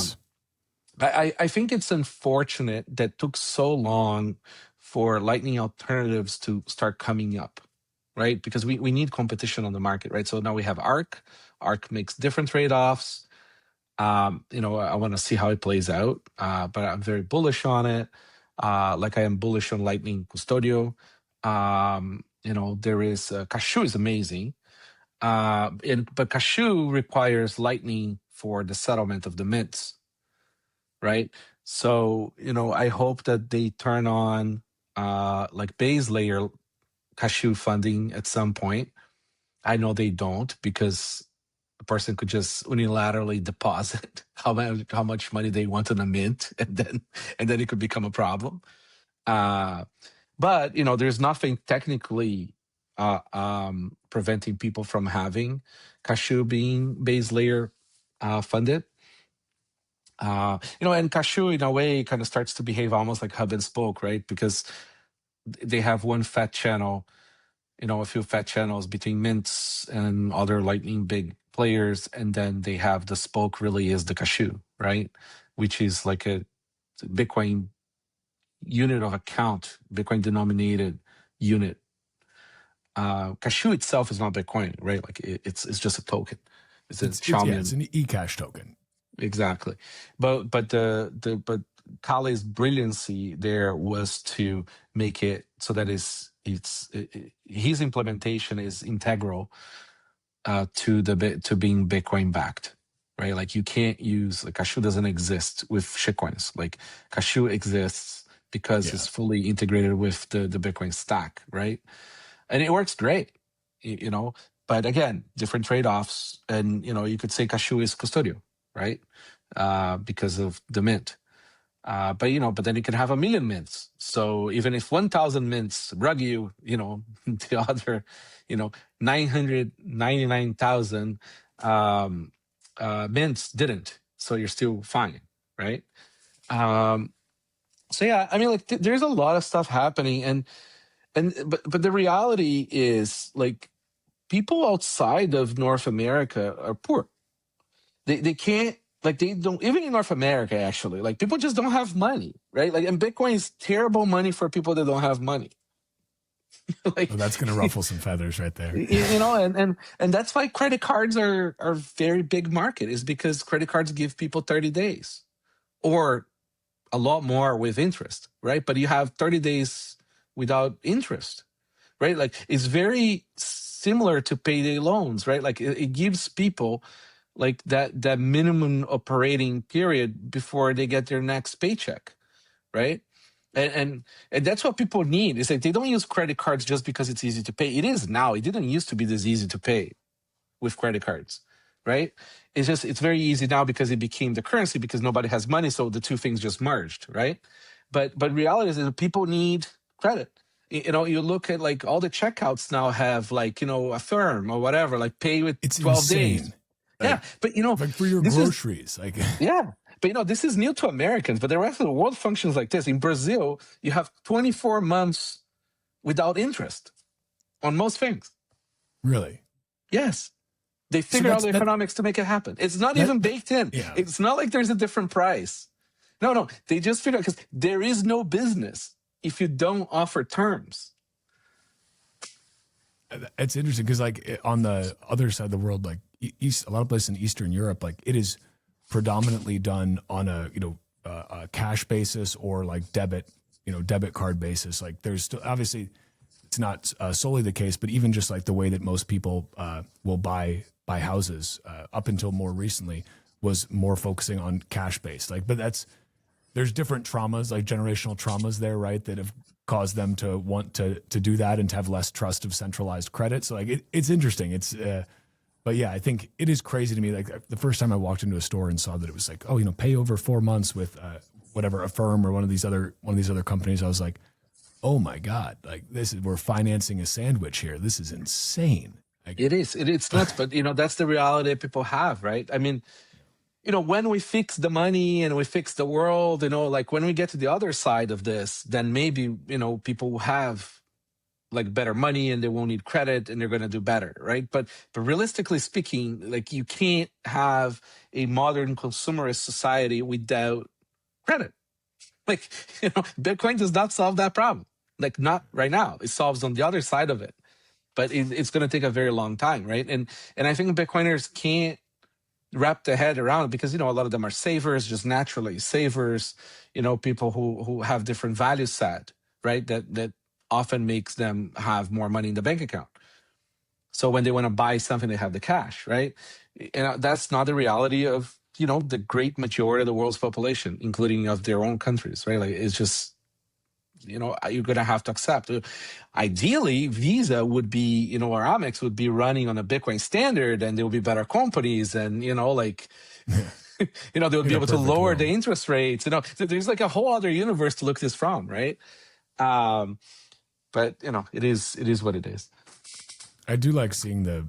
think it's unfortunate that took so long for Lightning alternatives to start coming up, right? Because we need competition on the market, right? So now we have Arc. Arc makes different trade-offs. I want to see how it plays out, but I'm very bullish on it. Like I am bullish on Lightning Custodio. There is Cashew is amazing, but Cashew requires Lightning for the settlement of the mints, right? So I hope that they turn on like base layer Cashew funding at some point. I know they don't, because a person could just unilaterally deposit how much money they want in a mint, and then it could become a problem. But there's nothing technically preventing people from having Cashew being base layer funded. And Cashew in a way kind of starts to behave almost like hub and spoke, right? Because they have one fat channel, a few fat channels between mints and other Lightning big players, and then they have the spoke really is the Cashew, right? Which is like a Bitcoin unit of account, Bitcoin denominated unit. Cashew itself is not Bitcoin, right? Like it's just a token. It's an eCash token. Exactly, but Kale's brilliancy there was to make it so that his implementation is integral to being Bitcoin backed, right? Like you can't use, like, Cashew doesn't exist with shitcoins. Like Cashew exists because it's fully integrated with the Bitcoin stack, right? And it works great, But again, different trade-offs, and you could say Cashew is custodial, right? Because of the mint. But then you can have 1 million mints. So even if 1,000 mints rug you, the other, 999,000 mints didn't. So you're still fine, right? So yeah, I mean, like there's a lot of stuff happening, but the reality is, like, people outside of North America are poor. They can't, like, they don't, even in North America, actually, like, people just don't have money, right? Like, and Bitcoin is terrible money for people that don't have money. Like, that's going to ruffle some feathers right there. and that's why credit cards are very big market, is because credit cards give people 30 days or a lot more with interest, right? But you have 30 days without interest, right? Like, it's very similar to payday loans, right? Like, it gives people like that minimum operating period before they get their next paycheck, right? And that's what people need. It's like they don't use credit cards just because it's easy to pay. It is now. It didn't used to be this easy to pay with credit cards, right? It's very easy now because it became the currency, because nobody has money, so the two things just merged, right? But reality is that people need credit. You look at like all the checkouts now have like, a firm or whatever, like pay with It's 12 insane. days. Yeah, but like for your this is groceries, like yeah. But this is new to Americans, but the rest of the world functions like this. In Brazil, you have 24 months without interest on most things. really. Yes. They figure out the economics to make it happen. It's not even baked in. Yeah. It's not like there's a different price. No. They just figure out, because there is no business if you don't offer terms. It's interesting because, like, on the other side of the world, like a lot of places in Eastern Europe, like it is predominantly done on a a cash basis or like debit card basis. Like, there's still, obviously it's not solely the case, but even just like the way that most people will buy houses up until more recently was more focusing on cash based. Like, but there's different traumas, like generational traumas there, right, that have caused them to want to do that and to have less trust of centralized credit. So like it's interesting. It's but yeah, I think it is crazy to me. Like, the first time I walked into a store and saw that it was like, oh, pay over 4 months with whatever, a firm or one of these other companies, I was like, oh my God, like we're financing a sandwich here. This is insane. Like, It is. It's nuts, but that's the reality that people have, right? I mean, when we fix the money and we fix the world, like when we get to the other side of this, then maybe, people will have like better money and they won't need credit and they're going to do better, right? But realistically speaking, like, you can't have a modern consumerist society without credit. Like, Bitcoin does not solve that problem. Like, not right now. It solves on the other side of it, but it's going to take a very long time, right? And I think Bitcoiners can't wrap their head around it, because a lot of them are savers, just naturally savers, people who have different value set, right, that often makes them have more money in the bank account. So when they want to buy something, they have the cash, right? And that's not the reality of the great majority of the world's population, including of their own countries, right? Like, it's just, you're going to have to accept. Ideally, Visa would be, or Amex would be running on a Bitcoin standard, and there will be better companies, and like, they would be able to lower the interest rates. So there's like a whole other universe to look this from, right? But it is what it is. I do like seeing the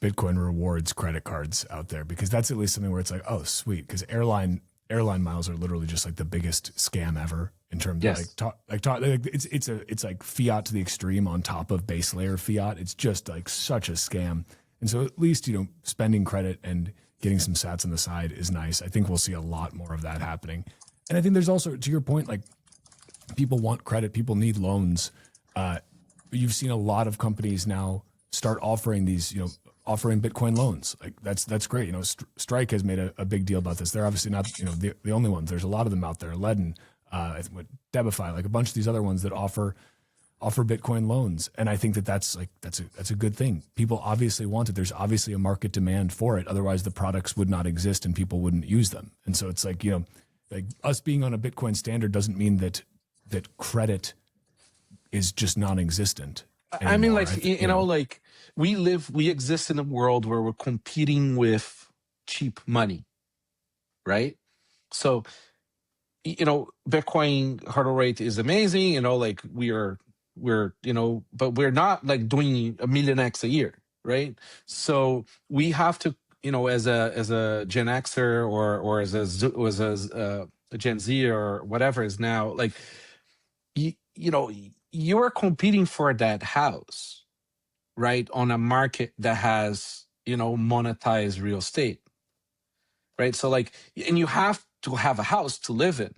Bitcoin rewards credit cards out there, because that's at least something where it's like, oh, sweet, because airline miles are literally just like the biggest scam ever in terms of it's like fiat to the extreme on top of base layer fiat. It's just like such a scam. And so at least, spending credit and getting some sats on the side is nice. I think we'll see a lot more of that happening. And I think there's also, to your point, like, people want credit, people need loans. You've seen a lot of companies now start offering these, offering Bitcoin loans. Like, that's great. Strike has made a big deal about this. They're obviously not, the only ones. There's a lot of them out there. Ledden, Debify, like a bunch of these other ones that offer Bitcoin loans. And I think that's a good thing. People obviously want it. There's obviously a market demand for it. Otherwise the products would not exist and people wouldn't use them. And so it's like, like us being on a Bitcoin standard doesn't mean that credit is just non-existent anymore. I mean, like, like we exist in a world where we're competing with cheap money, right? So, Bitcoin hurdle rate is amazing, like we're, but we're not like doing 1,000,000x a year, right? So we have to, as a Gen Xer or as a Gen Z or whatever is now, like, you are competing for that house, right, on a market that has, monetized real estate, right? So like, and you have to have a house to live in,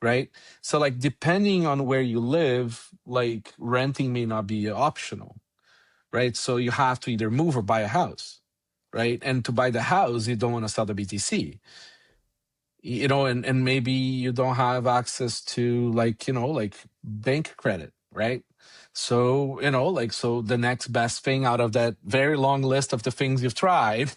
right? So like depending on where you live, like renting may not be optional, right? So you have to either move or buy a house, right? And to buy the house, you don't want to sell the BTC, and maybe you don't have access to like bank credit, right? So so the next best thing out of that very long list of the things you've tried,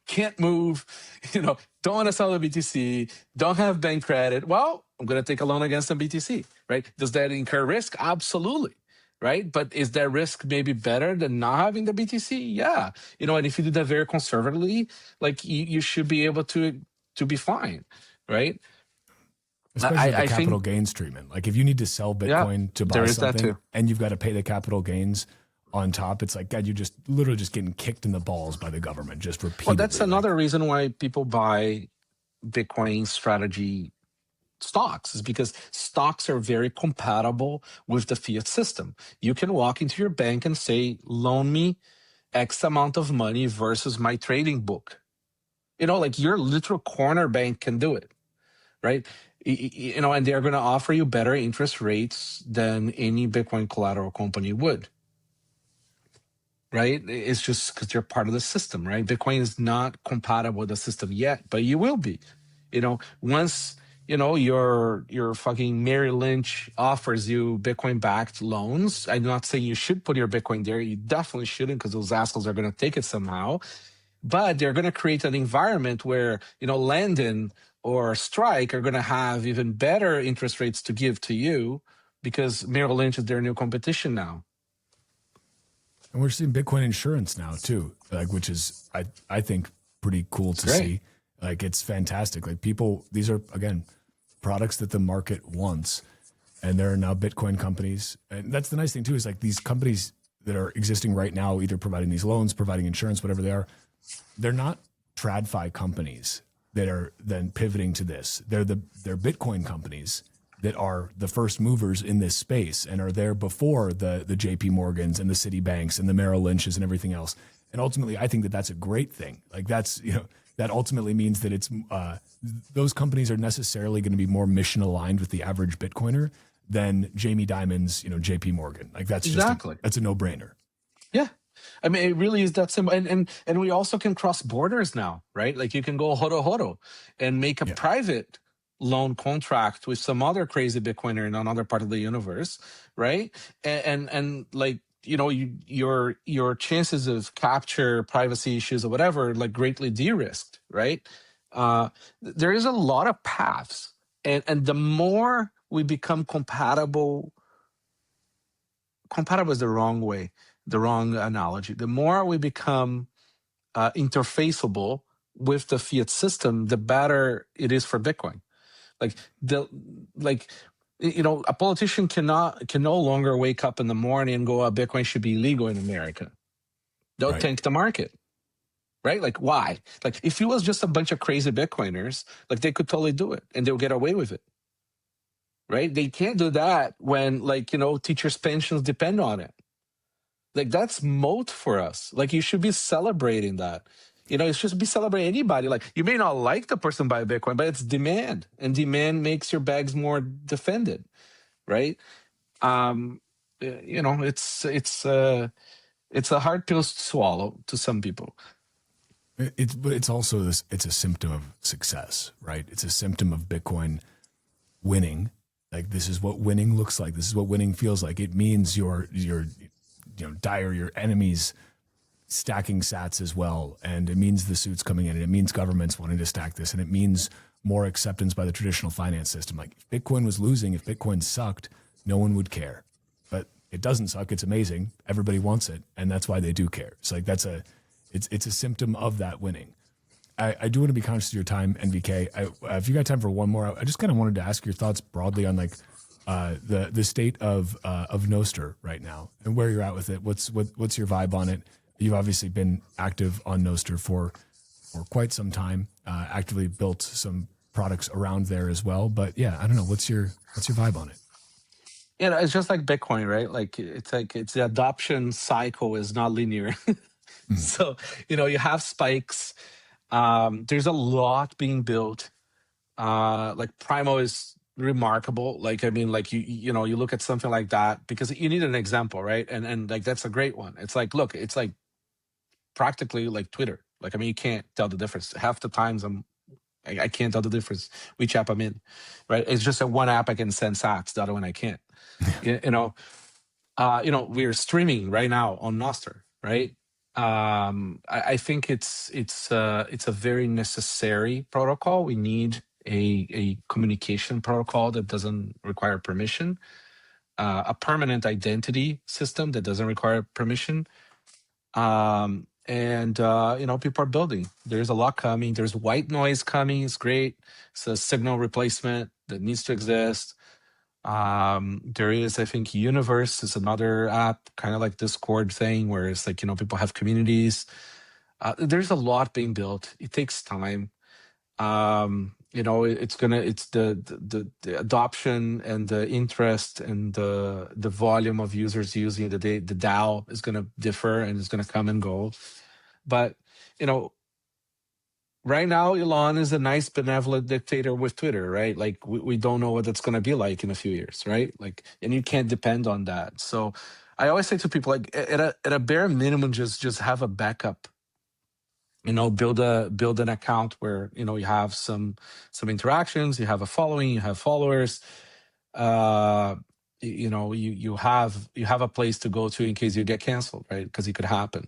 can't move, don't want to sell the BTC, don't have bank credit. Well, I'm going to take a loan against the BTC, right? Does that incur risk? Absolutely. Right. But is that risk maybe better than not having the BTC? Yeah. And if you do that very conservatively, like you should be able to be fine, right? Especially with the capital gains treatment. Like if you need to sell Bitcoin to buy something and you've got to pay the capital gains on top, it's like, God, you're just literally just getting kicked in the balls by the government just repeatedly. Well, that's another reason why people buy Bitcoin strategy stocks, is because stocks are very compatible with the fiat system. You can walk into your bank and say, loan me X amount of money versus my trading book. Like your literal corner bank can do it, right? And they're going to offer you better interest rates than any Bitcoin collateral company would, right? It's just because you're part of the system, right? Bitcoin is not compatible with the system yet, but you will be. Once your fucking Merrill Lynch offers you Bitcoin backed loans. I'm not saying you should put your Bitcoin there. You definitely shouldn't, because those assholes are going to take it somehow. But they're going to create an environment where Landon or Strike are going to have even better interest rates to give to you, because Merrill Lynch is their new competition now. And we're seeing Bitcoin insurance now too, like, which is I think pretty cool to see. Like it's fantastic. Like these are again products that the market wants, and there are now Bitcoin companies. And that's the nice thing too, is like these companies that are existing right now, either providing these loans, providing insurance, whatever they are, they're not TradFi companies that are then pivoting to this. They're Bitcoin companies that are the first movers in this space and are there before the JP Morgans and the Citibanks and the Merrill Lynches and everything else. And ultimately, I think that that's a great thing. Like that ultimately means that it's those companies are necessarily going to be more mission aligned with the average Bitcoiner than Jamie Dimon's, JP Morgan. Like that's exactly. That's a no brainer. Yeah. I mean, it really is that simple. And we also can cross borders now, right? Like you can go horo and make a private loan contract with some other crazy Bitcoiner in another part of the universe, right? And like, your chances of capture, privacy issues or whatever, like greatly de-risked, right? There is a lot of paths. And the more we become compatible is the wrong analogy. The more we become interfaceable with the fiat system, the better it is for Bitcoin. A politician can no longer wake up in the morning and go, Bitcoin should be illegal in America. They'll tank the market, right? Like, why? Like, if it was just a bunch of crazy Bitcoiners, like they could totally do it and they'll get away with it, right? They can't do that when, teachers' pensions depend on it. Like, that's moat for us. Like, you should be celebrating that. You should be celebrating anybody. Like, you may not like the person buying Bitcoin, but it's demand, and demand makes your bags more defended, right? It's a hard pill to swallow to some people. But it's also this. It's a symptom of success, right? It's a symptom of Bitcoin winning. Like, this is what winning looks like. This is what winning feels like. It means your enemies stacking sats as well, and it means the suits coming in, and it means governments wanting to stack this, and it means more acceptance by the traditional finance system. Like, if Bitcoin was losing, if Bitcoin sucked, no one would care. But it doesn't suck. It's amazing. Everybody wants it, and that's why they do care. It's like it's a symptom of that winning. I do want to be conscious of your time, NVK. If you got time for one more, I just kind of wanted to ask your thoughts broadly on the state of Noster right now and where you're at with it. What's your vibe on it? You've obviously been active on Noster for quite some time. Actively built some products around there as well. But yeah, I don't know. What's your vibe on it? It's just like Bitcoin, right? Like it's the adoption cycle is not linear. So you have spikes. There's a lot being built. Like Primo is remarkable. Like, I mean, like you know, you look at something like that because you need an example, right? And like that's a great one. It's like, look, it's like practically like Twitter. Like, I mean, you can't tell the difference. Half the times I can't tell the difference which app I'm in, right? It's just that one app I can send sats, the other one I can't. You know, we're streaming right now on Noster, right? I think it's a very necessary protocol. We need a communication protocol that doesn't require permission, a permanent identity system that doesn't require permission. And you know, people are building. There's a lot coming. There's white noise coming. It's great. It's a signal replacement that needs to exist. There is, I think, Universe is another app, kind of like Discord thing, where it's like, you know, people have communities. There's a lot being built. It takes time. You know, it's the adoption and the interest and the volume of users using the DAO is gonna differ and it's gonna come and go. But you know, right now, Elon is a nice, benevolent dictator with Twitter, right? Like, we don't know what it's going to be like in a few years, right? Like, and you can't depend on that. So I always say to people, like, at a bare minimum, just have a backup. You know, build an account where, you know, you have some interactions, you have a following, you have followers. You know, you have a place to go to in case you get canceled, right? Because it could happen.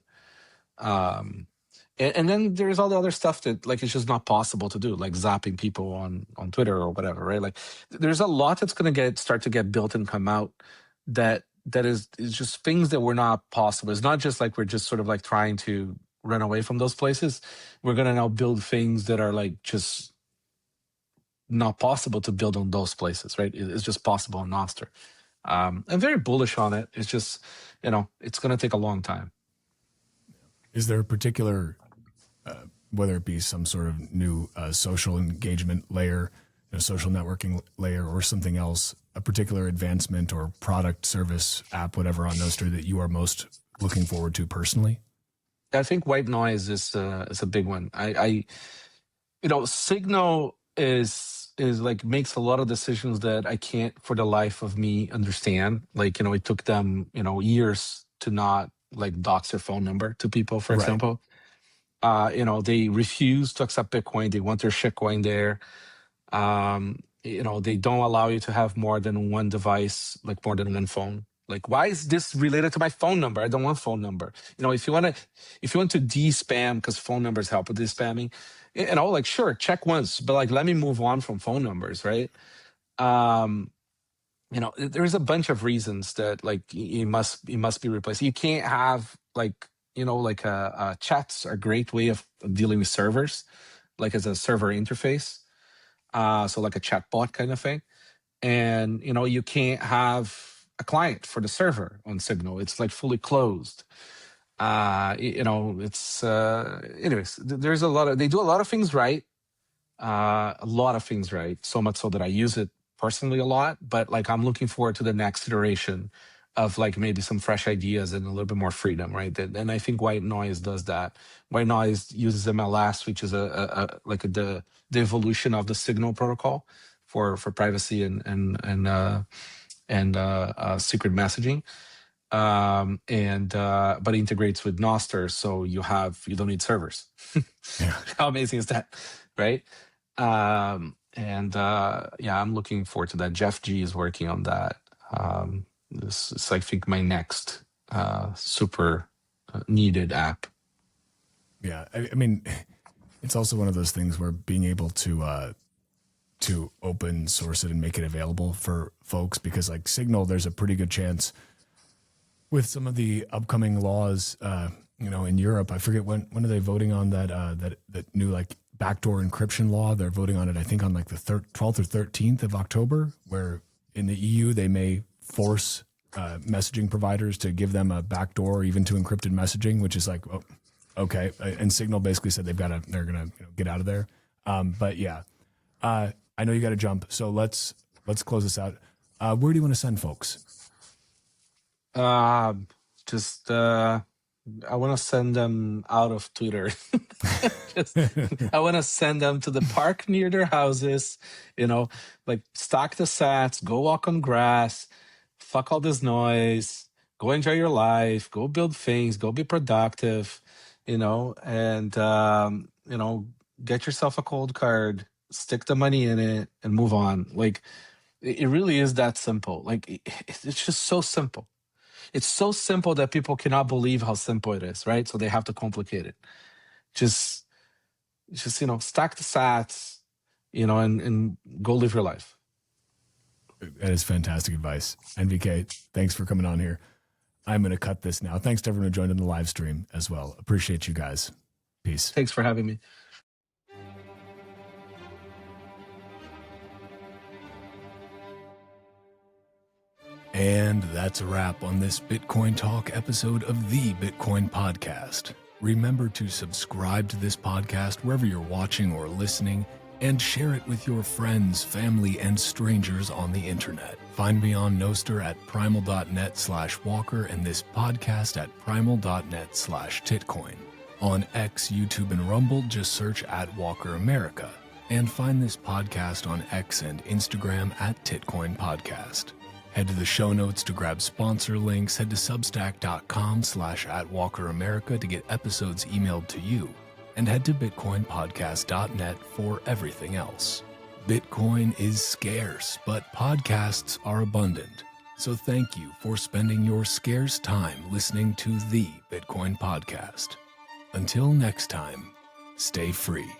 And then there's all the other stuff that, like, it's just not possible to do, like zapping people on Twitter or whatever, right? Like, there's a lot that's going to start to get built and come out that is just things that were not possible. It's not just like we're just sort of like trying to run away from those places. We're going to now build things that are like just not possible to build on those places, right? It's just possible on Noster. I'm very bullish on it. It's just, you know, it's going to take a long time. Is there a particular, whether it be some sort of new social engagement layer, you know, social networking layer, or something else, a particular advancement or product, service, app, whatever on Nostr that you are most looking forward to personally? I think white noise is a big one. I you know, Signal is like makes a lot of decisions that I can't for the life of me understand. Like, you know, it took them, you know, years to not like dox their phone number to people, for Right. example. You know, they refuse to accept Bitcoin. They want their shitcoin there. You know, they don't allow you to have more than one device, like more than one phone. Like, why is this related to my phone number? I don't want phone number. You know, if you want to de-spam, because phone numbers help with de-spamming, you know, like, sure, check once, but like, let me move on from phone numbers, right? You know, there's a bunch of reasons that like it must be replaced. You can't have like, you know, like chats are a great way of dealing with servers, like as a server interface. So like a chatbot kind of thing. And, you know, you can't have a client for the server on Signal. It's like fully closed. You know, it's anyways, there's they do a lot of things right. A lot of things right. So much so that I use it personally a lot, but like I'm looking forward to the next iteration of like maybe some fresh ideas and a little bit more freedom, right? And I think White Noise does that. White Noise uses MLS, which is the evolution of the Signal protocol for privacy and secret messaging. But it integrates with Noster, so you don't need servers. Yeah. How amazing is that, right? Yeah, I'm looking forward to that. Jeff G is working on that. This is, I think, my next super needed app. Yeah, I mean, it's also one of those things where being able to open source it and make it available for folks, because like Signal, there's a pretty good chance with some of the upcoming laws, you know, in Europe. I forget when are they voting on that new like backdoor encryption law. They're voting on it, I think, on like the 12th or 13th of October, where in the EU they may force messaging providers to give them a backdoor even to encrypted messaging, which is like, oh, okay. And Signal basically said they're gonna get out of there. But yeah, I know you got to jump, so let's close this out. Where do you want to send folks? Just I want to send them out of Twitter. Just, I want to send them to the park near their houses, like stack the sats, go walk on grass, fuck all this noise, go enjoy your life, go build things, go be productive, and, get yourself a cold card, stick the money in it, and move on. Like, it really is that simple. Like, it's just so simple. It's so simple that people cannot believe how simple it is, right? So they have to complicate it. Just stack the sats, and go live your life. That is fantastic advice. NVK, thanks for coming on here. I'm going to cut this now. Thanks to everyone who joined in the live stream as well. Appreciate you guys. Peace. Thanks for having me. And that's a wrap on this Bitcoin Talk episode of the Bitcoin Podcast. Remember to subscribe to this podcast wherever you're watching or listening, and share it with your friends, family, and strangers on the internet. Find me on Noster at primal.net/Walker and this podcast at primal.net/Titcoin. On X, YouTube, and Rumble, just search at Walker America. And find this podcast on X and Instagram at Titcoin Podcast. Head to the show notes to grab sponsor links. Head to substack.com/@WalkerAmerica to get episodes emailed to you. And head to bitcoinpodcast.net for everything else. Bitcoin is scarce, but podcasts are abundant. So thank you for spending your scarce time listening to the Bitcoin Podcast. Until next time, stay free.